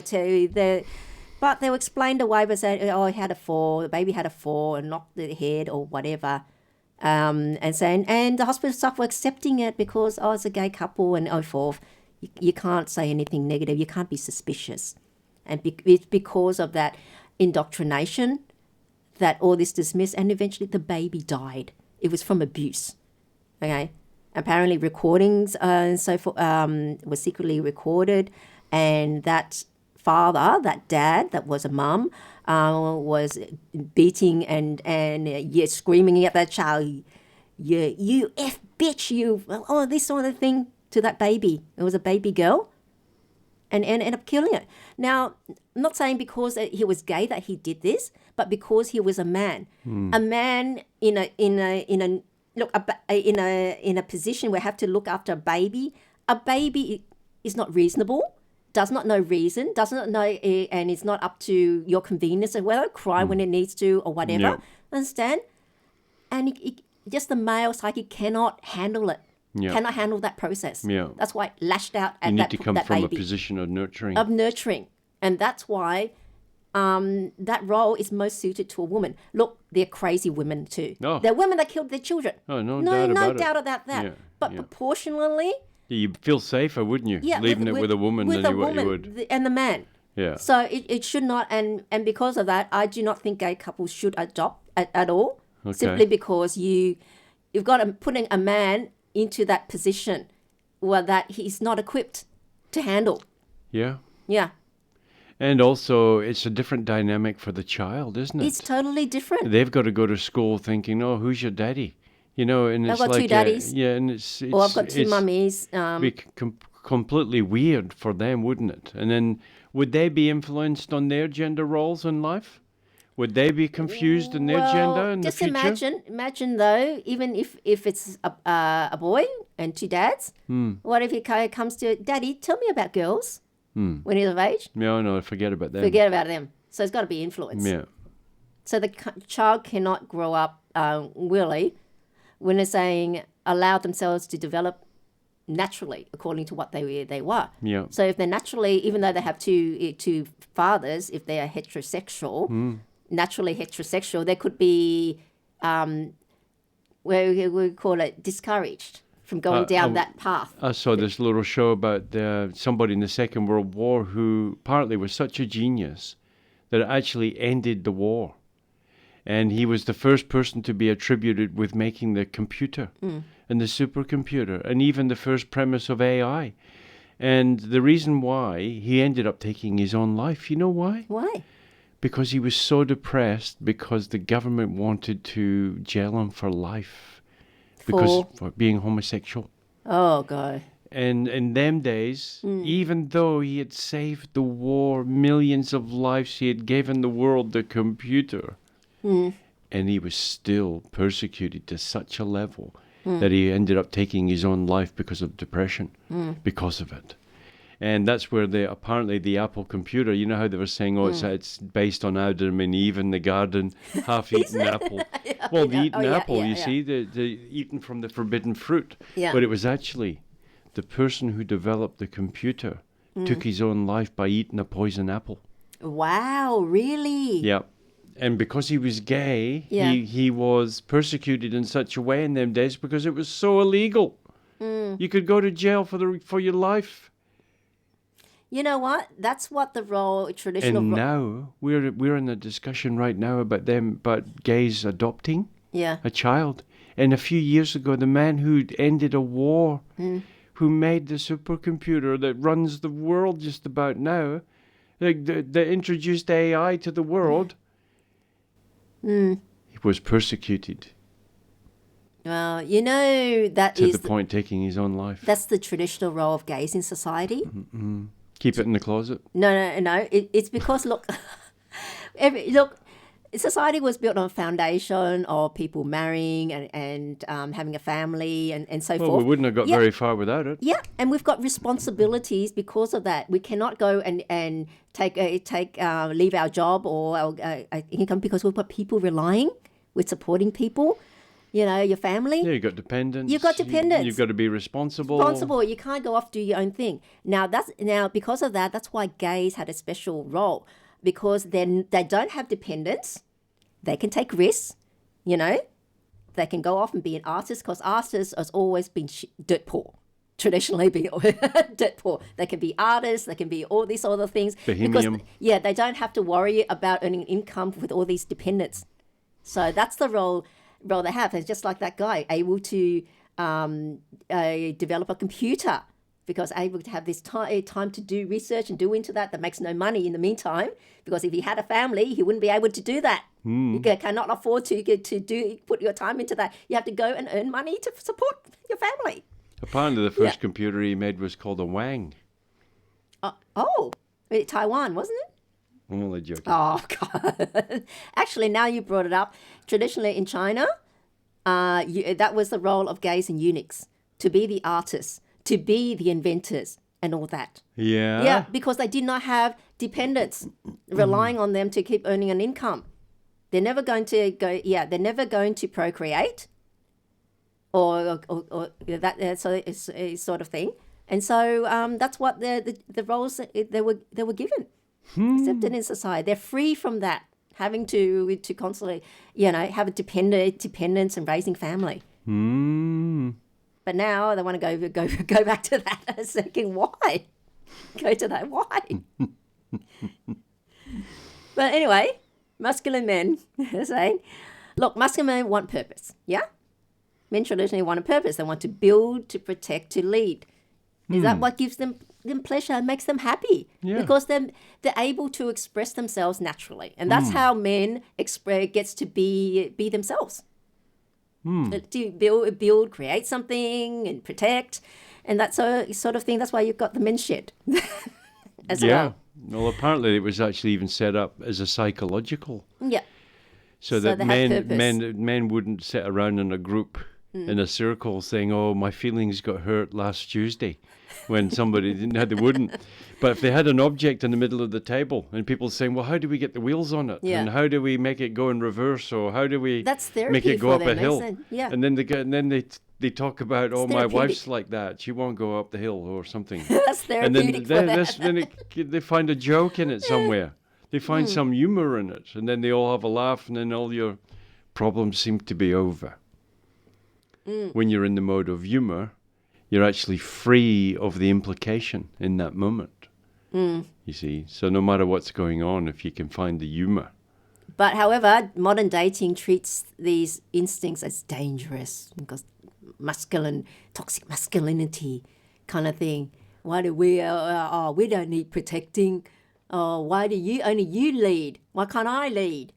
explained away by saying, he had a fall, the baby had a fall and knocked the head or whatever. And the hospital staff were accepting it because, it's a gay couple and forth. You can't say anything negative. You can't be suspicious. And it's because of that indoctrination that all this dismissed. And eventually the baby died. It was from abuse. Okay. Apparently recordings and so forth were secretly recorded. And that father, that dad, that was a mum, was beating and screaming at that child, you F bitch, this sort of thing to that baby. It was a baby girl. And ended up killing it. Now, I'm not saying because he was gay that he did this, but because he was a man. A man in a position where have to look after a baby. A baby is not reasonable, does not know reason, does not know, and it's not up to your convenience and whether cry when it needs to or whatever. Yep. Understand? And just the male psyche cannot handle it. Yeah. Cannot handle that process. Yeah. That's why it lashed out at you need that to come that from baby. a position of nurturing. And that's why that role is most suited to a woman. Look, they're crazy women too. Oh. They're women that killed their children. Oh, no doubt about that. Yeah, But proportionally, you feel safer, wouldn't you? Leaving it with a woman than you would. And the man. Yeah. So it should not, and because of that, I do not think gay couples should adopt at all. Okay. Simply because you've got to putting a man into that position that he's not equipped to handle. Yeah. Yeah. And also, it's a different dynamic for the child, isn't it? It's totally different. They've got to go to school thinking, who's your daddy? And I've got two daddies. And it's Or I've got two mummies. Be completely weird for them, wouldn't it? And then would they be influenced on their gender roles in life? Would they be confused in their gender in the just future? imagine though, even if it's a boy and two dads, what if he comes to, Daddy, tell me about girls when he's of age? No, forget about them. Forget about them. So it's got to be influence. Yeah. So the child cannot grow up really when they're saying allow themselves to develop naturally according to what they were. Yeah. So if they're naturally, even though they have two fathers, if they are heterosexual, naturally heterosexual, they could be, we call it, discouraged from going down that path. I saw this little show about somebody in the Second World War who apparently was such a genius that it actually ended the war. And he was the first person to be attributed with making the computer and the supercomputer and even the first premise of AI. And the reason why he ended up taking his own life, you know why? Why? Because he was so depressed because the government wanted to jail him for life for being homosexual. Oh, God. And in them days, even though he had saved the war, millions of lives, he had given the world the computer, and he was still persecuted to such a level that he ended up taking his own life because of depression, because of it. And that's where apparently the Apple computer, you know how they were saying, it's based on Adam and Eve in the garden, half-eaten apple. Well, the eaten apple, you see, the eaten from the forbidden fruit. Yeah. But it was actually the person who developed the computer took his own life by eating a poison apple. Wow, really? Yeah. And because he was gay, he was persecuted in such a way in them days because it was so illegal. You could go to jail for your life. You know what? That's what the traditional And now we're in a discussion right now about gays adopting a child. And a few years ago, the man who ended a war, who made the supercomputer that runs the world just about now, that introduced AI to the world, he was persecuted. Well, you know, that to is the point taking his own life. That's the traditional role of gays in society. Keep it in the closet. No. It's because look, society was built on a foundation of people marrying and having a family and so forth. Well, we wouldn't have got very far without it. Yeah, and we've got responsibilities because of that. We cannot go and leave our job or our income because we've got people relying. We're supporting people. You know, your family. Yeah, you've got dependents. You've got dependents. You've got to be responsible. You can't go off do your own thing. Now because of that, that's why gays had a special role, because then they don't have dependents. They can take risks. You know, they can go off and be an artist because artists has always been dirt poor. Traditionally being dirt poor. They can be artists. They can be all these other things. Bohemian. Because they don't have to worry about earning income with all these dependents. So that's the role they have. It's just like that guy able to develop a computer because able to have this time to do research and do into that makes no money in the meantime, because if he had a family he wouldn't be able to do that. You cannot afford to put your time into that. You have to go and earn money to support your family. Apparently the first computer he made was called a Wang. Taiwan, wasn't it? I'm only joking. Oh, God. Actually, now you brought it up. Traditionally in China, that was the role of gays and eunuchs, to be the artists, to be the inventors and all that. Yeah? Yeah, because they did not have dependents relying on them to keep earning an income. They're never going to they're never going to procreate or that sort of thing. And so that's what the roles they were given. Accepted in society. They're free from that, having to constantly, have a dependence and raising family. But now they want to go back to that. I was thinking, why? Go to that, why? But anyway, masculine men are saying, look, masculine men want purpose, yeah? Men traditionally want a purpose. They want to build, to protect, to lead. Is that what gives them pleasure, makes them happy? Yeah. Because they're able to express themselves naturally. And that's how men gets to be themselves. To build, create something and protect. And that sort of thing. That's why you've got the men's shed as well. Well, apparently it was actually even set up as a psychological, Yeah. so So that they had purpose. men wouldn't sit around in a group in a circle saying, "Oh, my feelings got hurt last Tuesday," when somebody didn't. No, they wouldn't. But if they had an object in the middle of the table and people saying, "Well, how do we get the wheels on it? Yeah. And how do we make it go in reverse? Or how do we That's make therapy it go for up a them, hill?" isn't it? Yeah. And then they talk about, It's "Oh, my therapeutic. wife's like that. She won't go up the hill or something." That's And then therapeutic for that. they find a joke in it somewhere. They find some humor in it, and then they all have a laugh, and then all your problems seem to be over. When you're in the mode of humor, you're actually free of the implication in that moment. You see, so no matter what's going on, if you can find the humor. But however, modern dating treats these instincts as dangerous because toxic masculinity kind of thing. Why do we don't need protecting? Why do only you lead? Why can't I lead?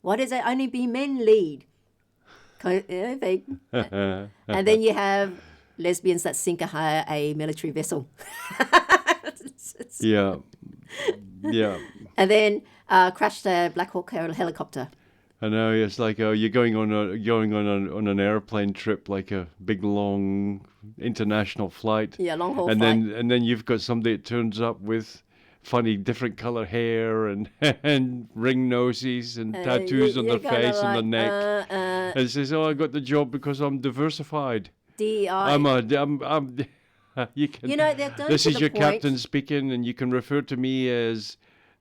Why does it only be men lead? And then you have lesbians that sink a military vessel. Yeah, yeah. And then crashed a Black Hawk helicopter. I know, it's like you're going on an airplane trip, like a big long international flight. Yeah, long haul and flight. then you've got somebody that turns up with funny different color hair and and ring noses and tattoos on their face and their neck, and says, "Oh, I got the job because I'm diversified. DEI. I'm you can. they've done This to is the your point. captain speaking, and you can refer to me as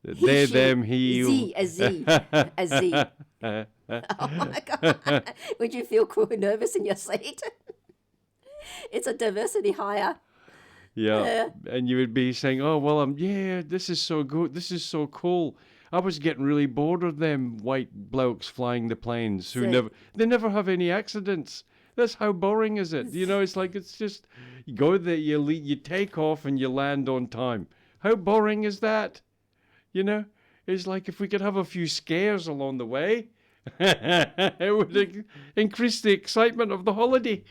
He, they, she, them, he, you." Z, a Z, a Z. Oh my God. Would you feel nervous in your seat? It's a diversity hire. Yeah, and you would be saying, "Oh, well, this is so good. This is so cool. I was getting really bored of them white blokes flying the planes who So- never have any accidents. That's how boring is it? It's like it's just you go there, you take off and you land on time. How boring is that? It's like if we could have a few scares along the way, it would increase the excitement of the holiday."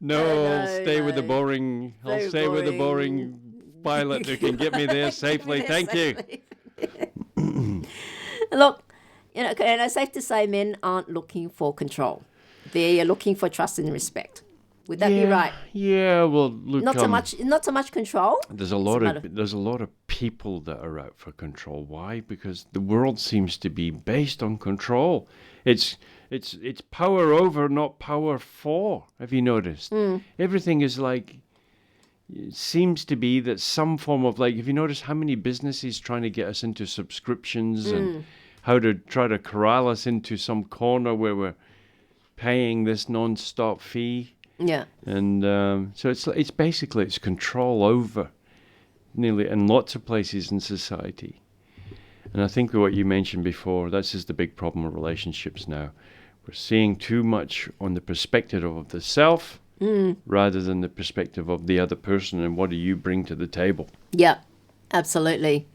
No, I'll stay with the boring. I'll Very stay with the boring. boring pilot who can get me there safely. Thank you. Look, and it's safe to say men aren't looking for control. They are looking for trust and respect. Would that be right? Yeah. Well, look. Not so much control. There's a lot of people that are out for control. Why? Because the world seems to be based on control. It's power over, not power for. Have you noticed? Everything is like. It seems to be that some form of have you noticed how many businesses trying to get us into subscriptions and how to try to corral us into some corner where we're paying this non-stop fee? Yeah. And so it's basically control over nearly in lots of places in society. And I think what you mentioned before, that's just the big problem with relationships now. We're seeing too much on the perspective of the self rather than the perspective of the other person and what do you bring to the table. Yeah, absolutely.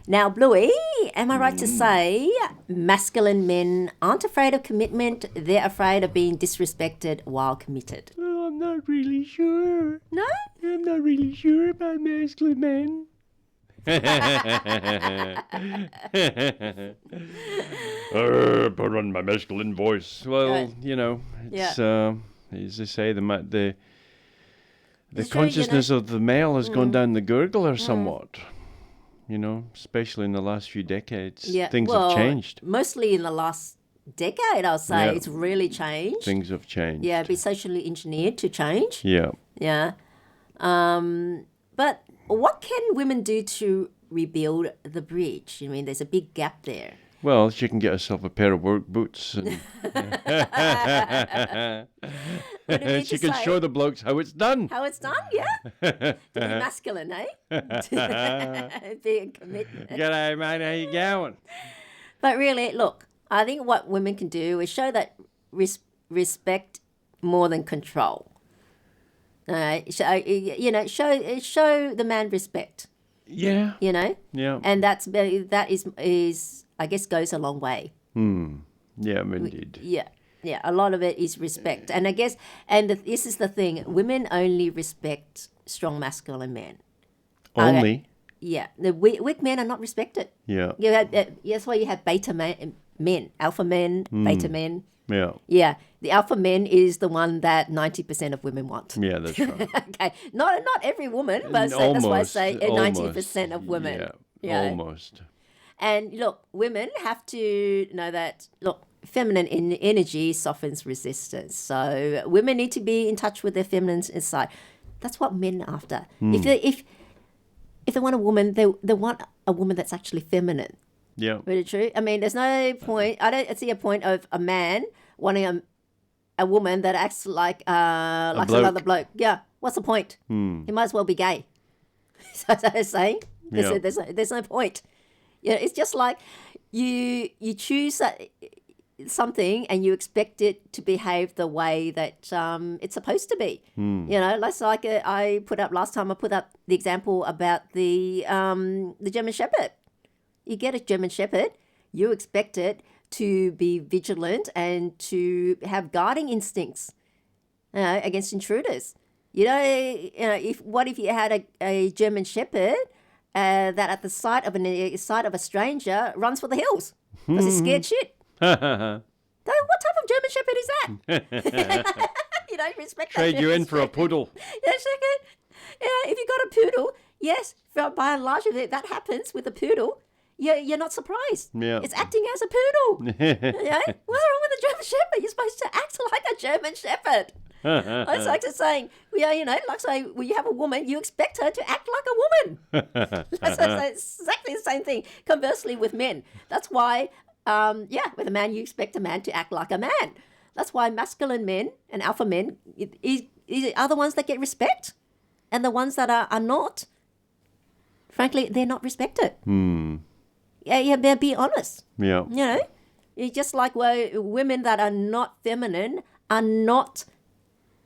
Now, Bluey, am I right to say masculine men aren't afraid of commitment? They're afraid of being disrespected while committed. Oh, I'm not really sure. No? I'm not really sure about masculine men. Put on my masculine voice. Well, Right. it's as they say, the It's true, consciousness of the male has gone down the gurgler somewhat. Especially in the last few decades, things have changed. Mostly in the last decade, I'll say. Yeah. It's really changed. Things have changed. Yeah, be socially engineered to change. Yeah. Yeah. But what can women do to rebuild the bridge? I mean, there's a big gap there. Well, she can get herself a pair of work boots and What do you mean she to can say? show the blokes how it's done. How it's done, yeah. To be masculine, eh? Be a commitment. G'day, mate. How you going? But really, look, I think what women can do is show that respect more than control. Show the man respect. Yeah. Yeah. And that is I guess goes a long way. Yeah, indeed. Yeah. Yeah, a lot of it is respect. And I guess, this is the thing, women only respect strong masculine men. Only. Yeah, the weak men are not respected. Yeah. You have, that's why you have beta men, alpha men, beta men. Yeah. Yeah, the alpha men is the one that 90% of women want. Yeah, that's right. Okay, not every woman, but so that's why I say 90% of women. Yeah. Yeah. Almost. And look, women have to know that, look, feminine energy softens resistance. So women need to be in touch with their feminine side. That's what men are after. If they want a woman, they want a woman that's actually feminine. Yeah. Really true. I mean, there's no point. I don't see a point of a man wanting a woman that acts like another bloke. Yeah. What's the point? He might as well be gay. So that's what I'm saying. There's no point. Yeah. It's just like you choose something and you expect it to behave the way that it's supposed to be. You know, like I put up last time. I put up the example about the German Shepherd. You get a German Shepherd, you expect it to be vigilant and to have guarding instincts, against intruders. What if you had a German Shepherd that at the sight of a stranger runs for the hills because he's scared shit? What type of German Shepherd is that? Respect that. Trade you in for a poodle. Yeah, second. Yeah, if you got a poodle, yes, by and large, if that happens with a poodle, you're not surprised. Yeah. It's acting as a poodle. Yeah? What's wrong with a German Shepherd? You're supposed to act like a German Shepherd. It's like saying, when you have a woman, you expect her to act like a woman. That's exactly the same thing. Conversely, with men, that's why, with a man, you expect a man to act like a man. That's why masculine men and alpha men are the ones that get respect, and the ones that are not, frankly, they're not respected. Yeah, be honest. Yeah. It's just like women that are not feminine are not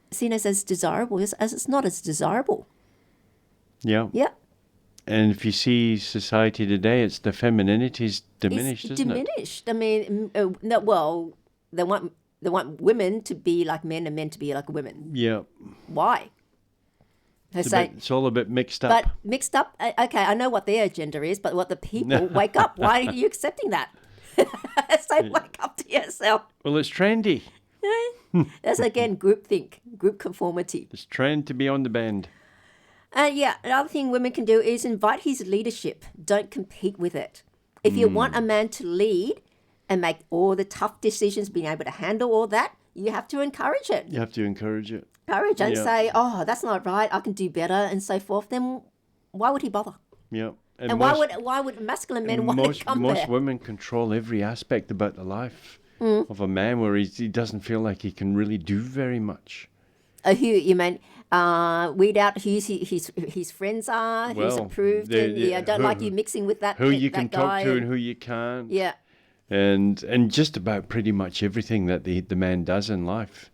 seen as desirable, as it's not as desirable. Yeah. Yeah. And if you see society today, it's the femininity's diminished, It's isn't it? diminished. I mean, they want women to be like men and men to be like women. Yeah. Why? It's all a bit mixed up. But mixed up, okay, I know what their agenda is, but what the people wake up, why are you accepting that? Say, wake up to yourself. Well, it's trendy. That's again groupthink, group conformity. It's trend to be on the bend. Another thing women can do is invite his leadership. Don't compete with it. If you want a man to lead and make all the tough decisions, being able to handle all that, you have to encourage it. You have to encourage it. And say, oh, that's not right, I can do better, and so forth. Then why would he bother? Yeah. And why would masculine men want to come there? Most women control every aspect about the life of a man, where he doesn't feel like he can really do very much. Who you mean? Weed out who his friends are, who's approved, and don't like you mixing with that. Who you that can guy talk to and who you can't. Yeah. And just about pretty much everything that the man does in life.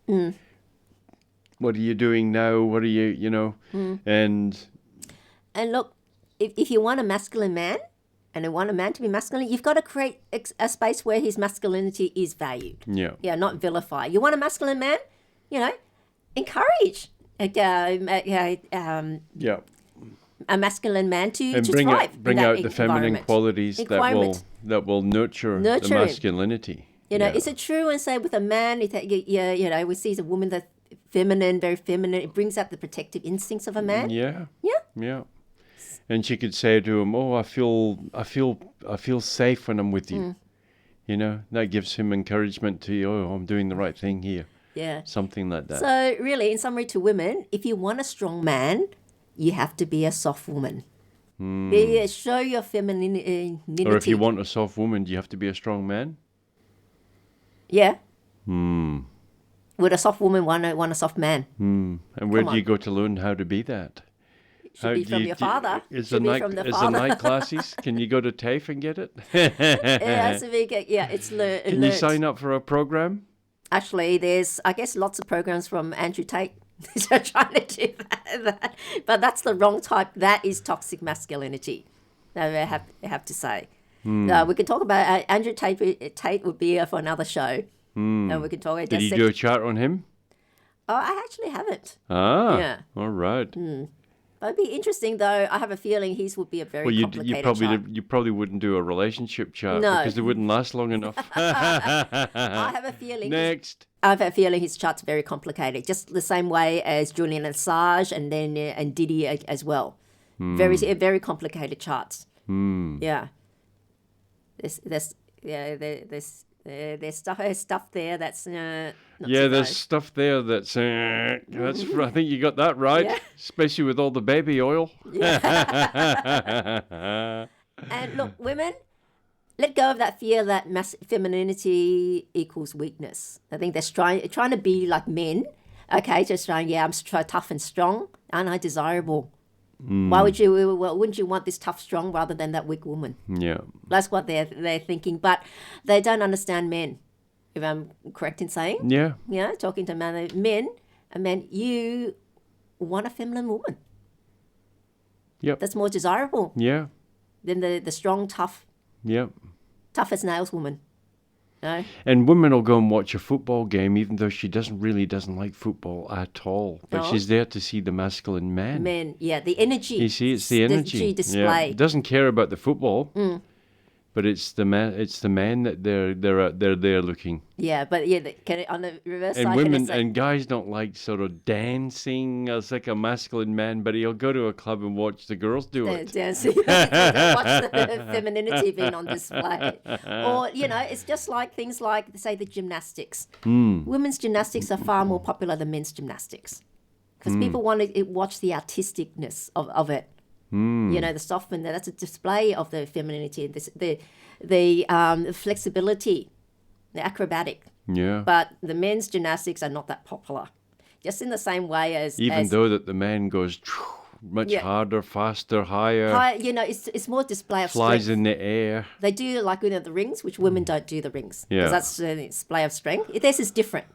What are you doing now? What are you, And look, if you want a masculine man and you want a man to be masculine, you've got to create a space where his masculinity is valued. Yeah. Yeah, not vilify. You want a masculine man, encourage. A masculine man to thrive. Bring out the feminine qualities that will nurture the masculinity. Is it true and say with a man, we see a woman that's feminine, very feminine, it brings out the protective instincts of a man? Yeah. And she could say to him, "Oh, I feel safe when I'm with you." That gives him encouragement to, "Oh, I'm doing the right thing here." Yeah. Something like that. So really, in summary to women, if you want a strong man, you have to be a soft woman. Show your femininity. Or if you want a soft woman, do you have to be a strong man? Yeah. Would a soft woman want a soft man? And where do you go to learn how to be that? Should be from your father. Is the night classes? Can you go to TAFE and get it? It's learned. Can you sign up for a program? Actually, there's, I guess, lots of programs from Andrew Tate. So trying to do that. But that's the wrong type. That is toxic masculinity. I have to say. We can talk about Andrew Tate would be for another show. And we can talk. Did you do a chart on him? Oh, I actually haven't. Ah, Yeah. all right. But it'd be interesting, though. I have a feeling his would be a very complicated chart. You probably wouldn't do a relationship chart No. because they wouldn't last long enough. I have a feeling. Next. I have a feeling his chart's very complicated, just the same way as Julian Assange and then and Diddy as well. Very complicated charts. Yeah. There's stuff there that's not so there's nice. stuff there that's I think you got that right, Yeah. especially with all the baby oil. And look, women, let go of that fear that femininity equals weakness. I think they're trying to be like men. Okay, just trying. Yeah, I'm tough and strong. Aren't I desirable? Why wouldn't you want this tough, strong rather than that weak woman? Yeah. That's what they're thinking, but they don't understand men. If I'm correct in saying, Yeah. yeah, talking to men, you want a feminine woman. Yep. That's more desirable Yeah. than the strong, tough, Yep. tough as nails woman. No. And women will go and watch a football game even though she doesn't like football at all. But No. she's there to see the masculine man. Men, yeah, the energy. You see, it's the energy. She display. Yeah. Doesn't care about the football. But it's the man that they're there looking. Yeah, but yeah, on the reverse And side, women and guys don't like sort of dancing as like a masculine man, but he'll go to a club and watch the girls do it. dancing, watch the femininity being on display, or it's just like things like say the gymnastics. Women's gymnastics are far more popular than men's gymnastics because people want to watch the artisticness of it. The softness, that's a display of the femininity, the flexibility, the acrobatic. Yeah. But the men's gymnastics are not that popular. Just in the same way as though that the man goes much harder, faster, higher, it's more display of flies strength. in the air. They do like the rings, which women don't do the rings. Yeah. Because that's a display of strength. This is different.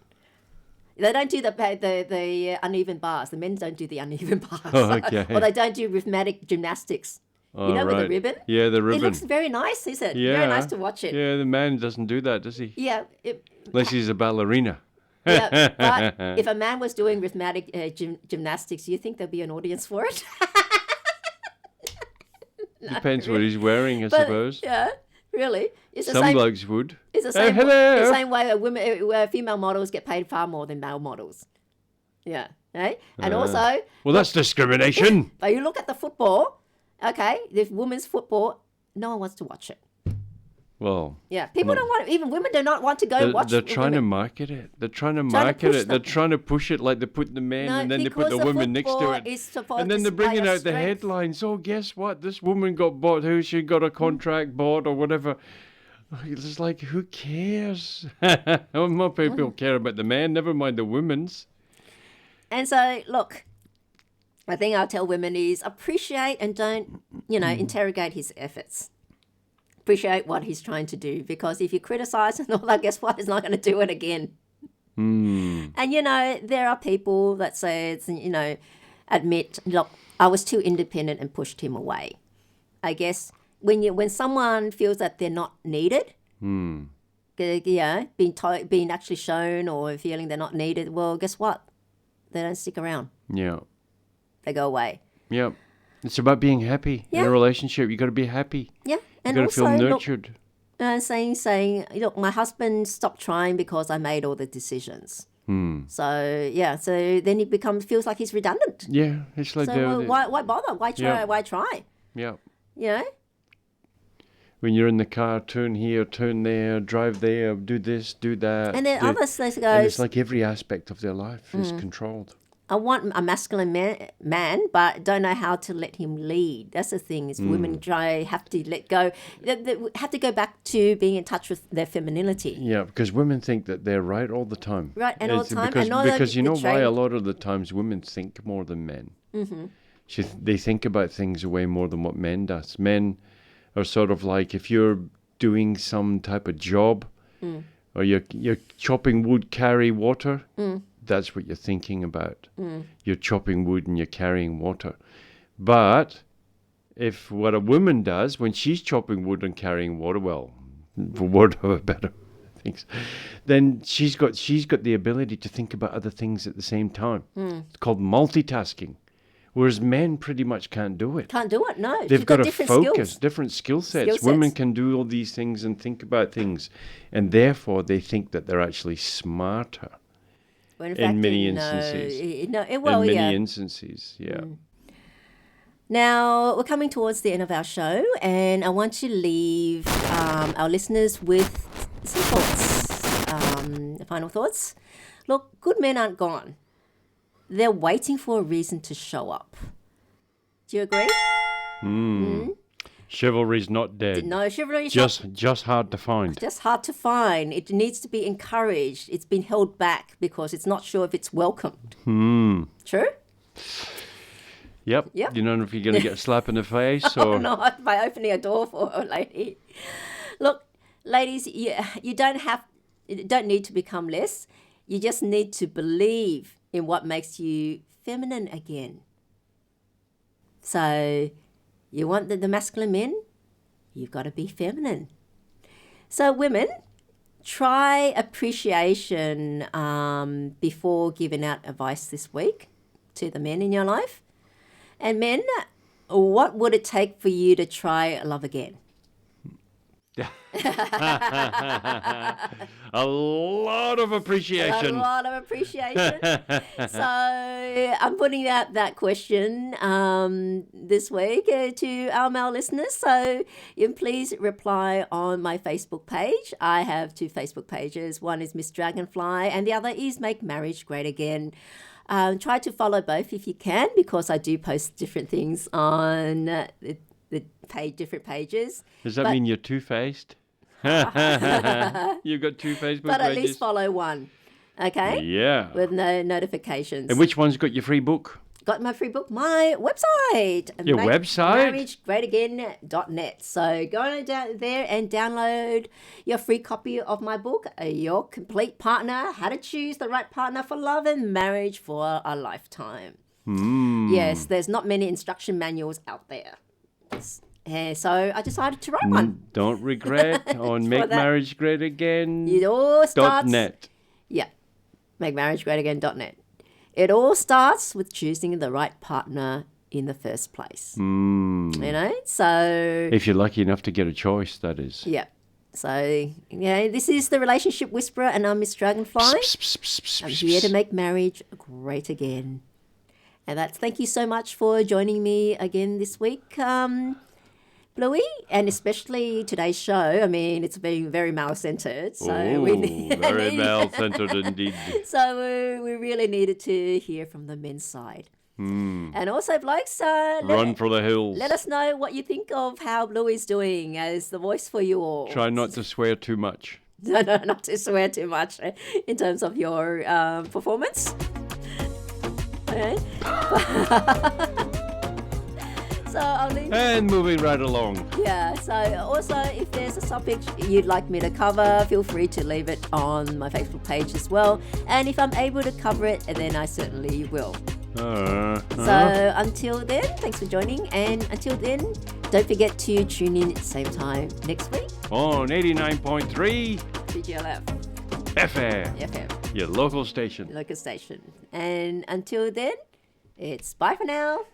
They don't do the uneven bars. The men don't do the uneven bars. Oh, okay. Or they don't do rhythmic gymnastics. With the ribbon? Yeah, the ribbon. It looks very nice, isn't it? Yeah. Very nice to watch it. Yeah, the man doesn't do that, does he? Yeah. Unless he's a ballerina. Yeah, but if a man was doing rhythmic gymnastics, do you think there'd be an audience for it? Depends what he's wearing, I suppose. Yeah, really. It's the Some same. blokes would. It's the Oh, same. hello. The same way where female models get paid far more than male models. Yeah. Eh? And also, Well, that's discrimination. but you look at the football. Okay, the women's football, no one wants to watch it. Well, Yeah, people don't want. Even women do not want to go watch. they're trying to women. market it. They're trying to Trying to market push it. They're them. trying to push it like they put the men No, and then they put because the the women next to football it. is supposed And then to they're bringing display out the strength. headlines. Oh, guess what? This woman got bought. Who she got a contract bought or whatever. It's like, who cares? More people care about the man. Never mind the women's. And so, look, I think I'll tell women is appreciate and don't, interrogate his efforts. Appreciate what he's trying to do, because if you criticize and all that, guess what? He's not going to do it again. And, there are people that say, admit, look, I was too independent and pushed him away. I guess when someone feels that they're not needed, being actually shown or feeling they're not needed, well, guess what? They don't stick around. Yeah. They go away. Yeah. It's about being happy in Yeah. a relationship. You got to be happy. Yeah, and You got to also feel look, nurtured. saying, look, my husband stopped trying because I made all the decisions. So so then he feels like he's redundant. Yeah, it's like So why bother? Why try? Yeah. Why try? yeah. You know? When you're in the car, turn here, turn there, drive there, do this, do that. And then others they And go, it's like every aspect of their life is controlled. I want a masculine man, but don't know how to let him lead. That's the thing. Is women have to let go. They have to go back to being in touch with their femininity. Yeah, because women think that they're right all the time. Right, and all the time. Because, and all the because you know why? betrayal. A lot of the times women think more than men. Mm-hmm. They think about things way more than what men does. Men are sort of like, if you're doing some type of job or you're chopping wood, carry water, that's what you're thinking about. You're chopping wood and you're carrying water. But if what a woman does when she's chopping wood and carrying water, well, for want of a better things, then she's got the ability to think about other things at the same time. It's called multitasking. Whereas men pretty much can't do it. Can't do it, no. They've got to different focus, skills. different skill Skill sets. sets. Women can do all these things and think about things. And therefore, they think that they're actually smarter When in many instances. In many instances, yeah. Now, we're coming towards the end of our show, and I want to leave our listeners with some thoughts, final thoughts. Look, good men aren't gone. They're waiting for a reason to show up. Do you agree? Chivalry's not dead. No, chivalry is Just hard to find. just hard to find. It needs to be encouraged. It's been held back because it's not sure if it's welcomed. True? Yep. You don't know if you're going to get a slap in the face or... Not by opening a door for a lady. Look, ladies, you don't need to become less. You just need to believe in what makes you feminine again. So, you want the masculine men? You've got to be feminine. So, women, try appreciation before giving out advice this week to the men in your life. And men, what would it take for you to try love again? A lot of appreciation. A lot of appreciation. So I'm putting out that question this week to our male listeners. So you can please reply on my Facebook page. I have 2 Facebook pages. One is Miss Dragonfly and the other is Make Marriage Great Again. Try to follow both if you can, because I do post different things on the different pages. Does that mean you're two-faced? You've got 2 Facebook pages? But at least follow one, okay? Yeah. With no notifications. And which one's got your free book? Got my free book, my website. Your website? MarriageGreatAgain.net. So go on down there and download your free copy of my book, Your Complete Partner, How to Choose the Right Partner for Love and Marriage for a Lifetime. Yes, there's not many instruction manuals out there. So I decided to write one. Don't regret on Make Marriage Great Again. It all starts... .net. Yeah, MakeMarriageGreatAgain.net. It all starts with choosing the right partner in the first place. You know, so... If you're lucky enough to get a choice, that is. Yeah. So, this is the Relationship Whisperer, and I'm Miss Dragonfly. I'm here to make marriage great again. And thank you so much for joining me again this week, Bluey, and especially today's show. I mean, it's been very male-centered. So very male-centered indeed. So we really needed to hear from the men's side. And also, blokes, run for the hills. Let us know what you think of how Bluey's doing as the voice for you all. Try not to swear too much. No, not to swear too much in terms of your performance. Okay. So I'll leave. And moving right along. Yeah, so also if there's a subject you'd like me to cover, feel free to leave it on my Facebook page as well. And if I'm able to cover it, then I certainly will. So until then, thanks for joining. And until then, don't forget to tune in at the same time next week. On 89.3 CGLF. FM. Your local station. Local station. And until then, it's bye for now.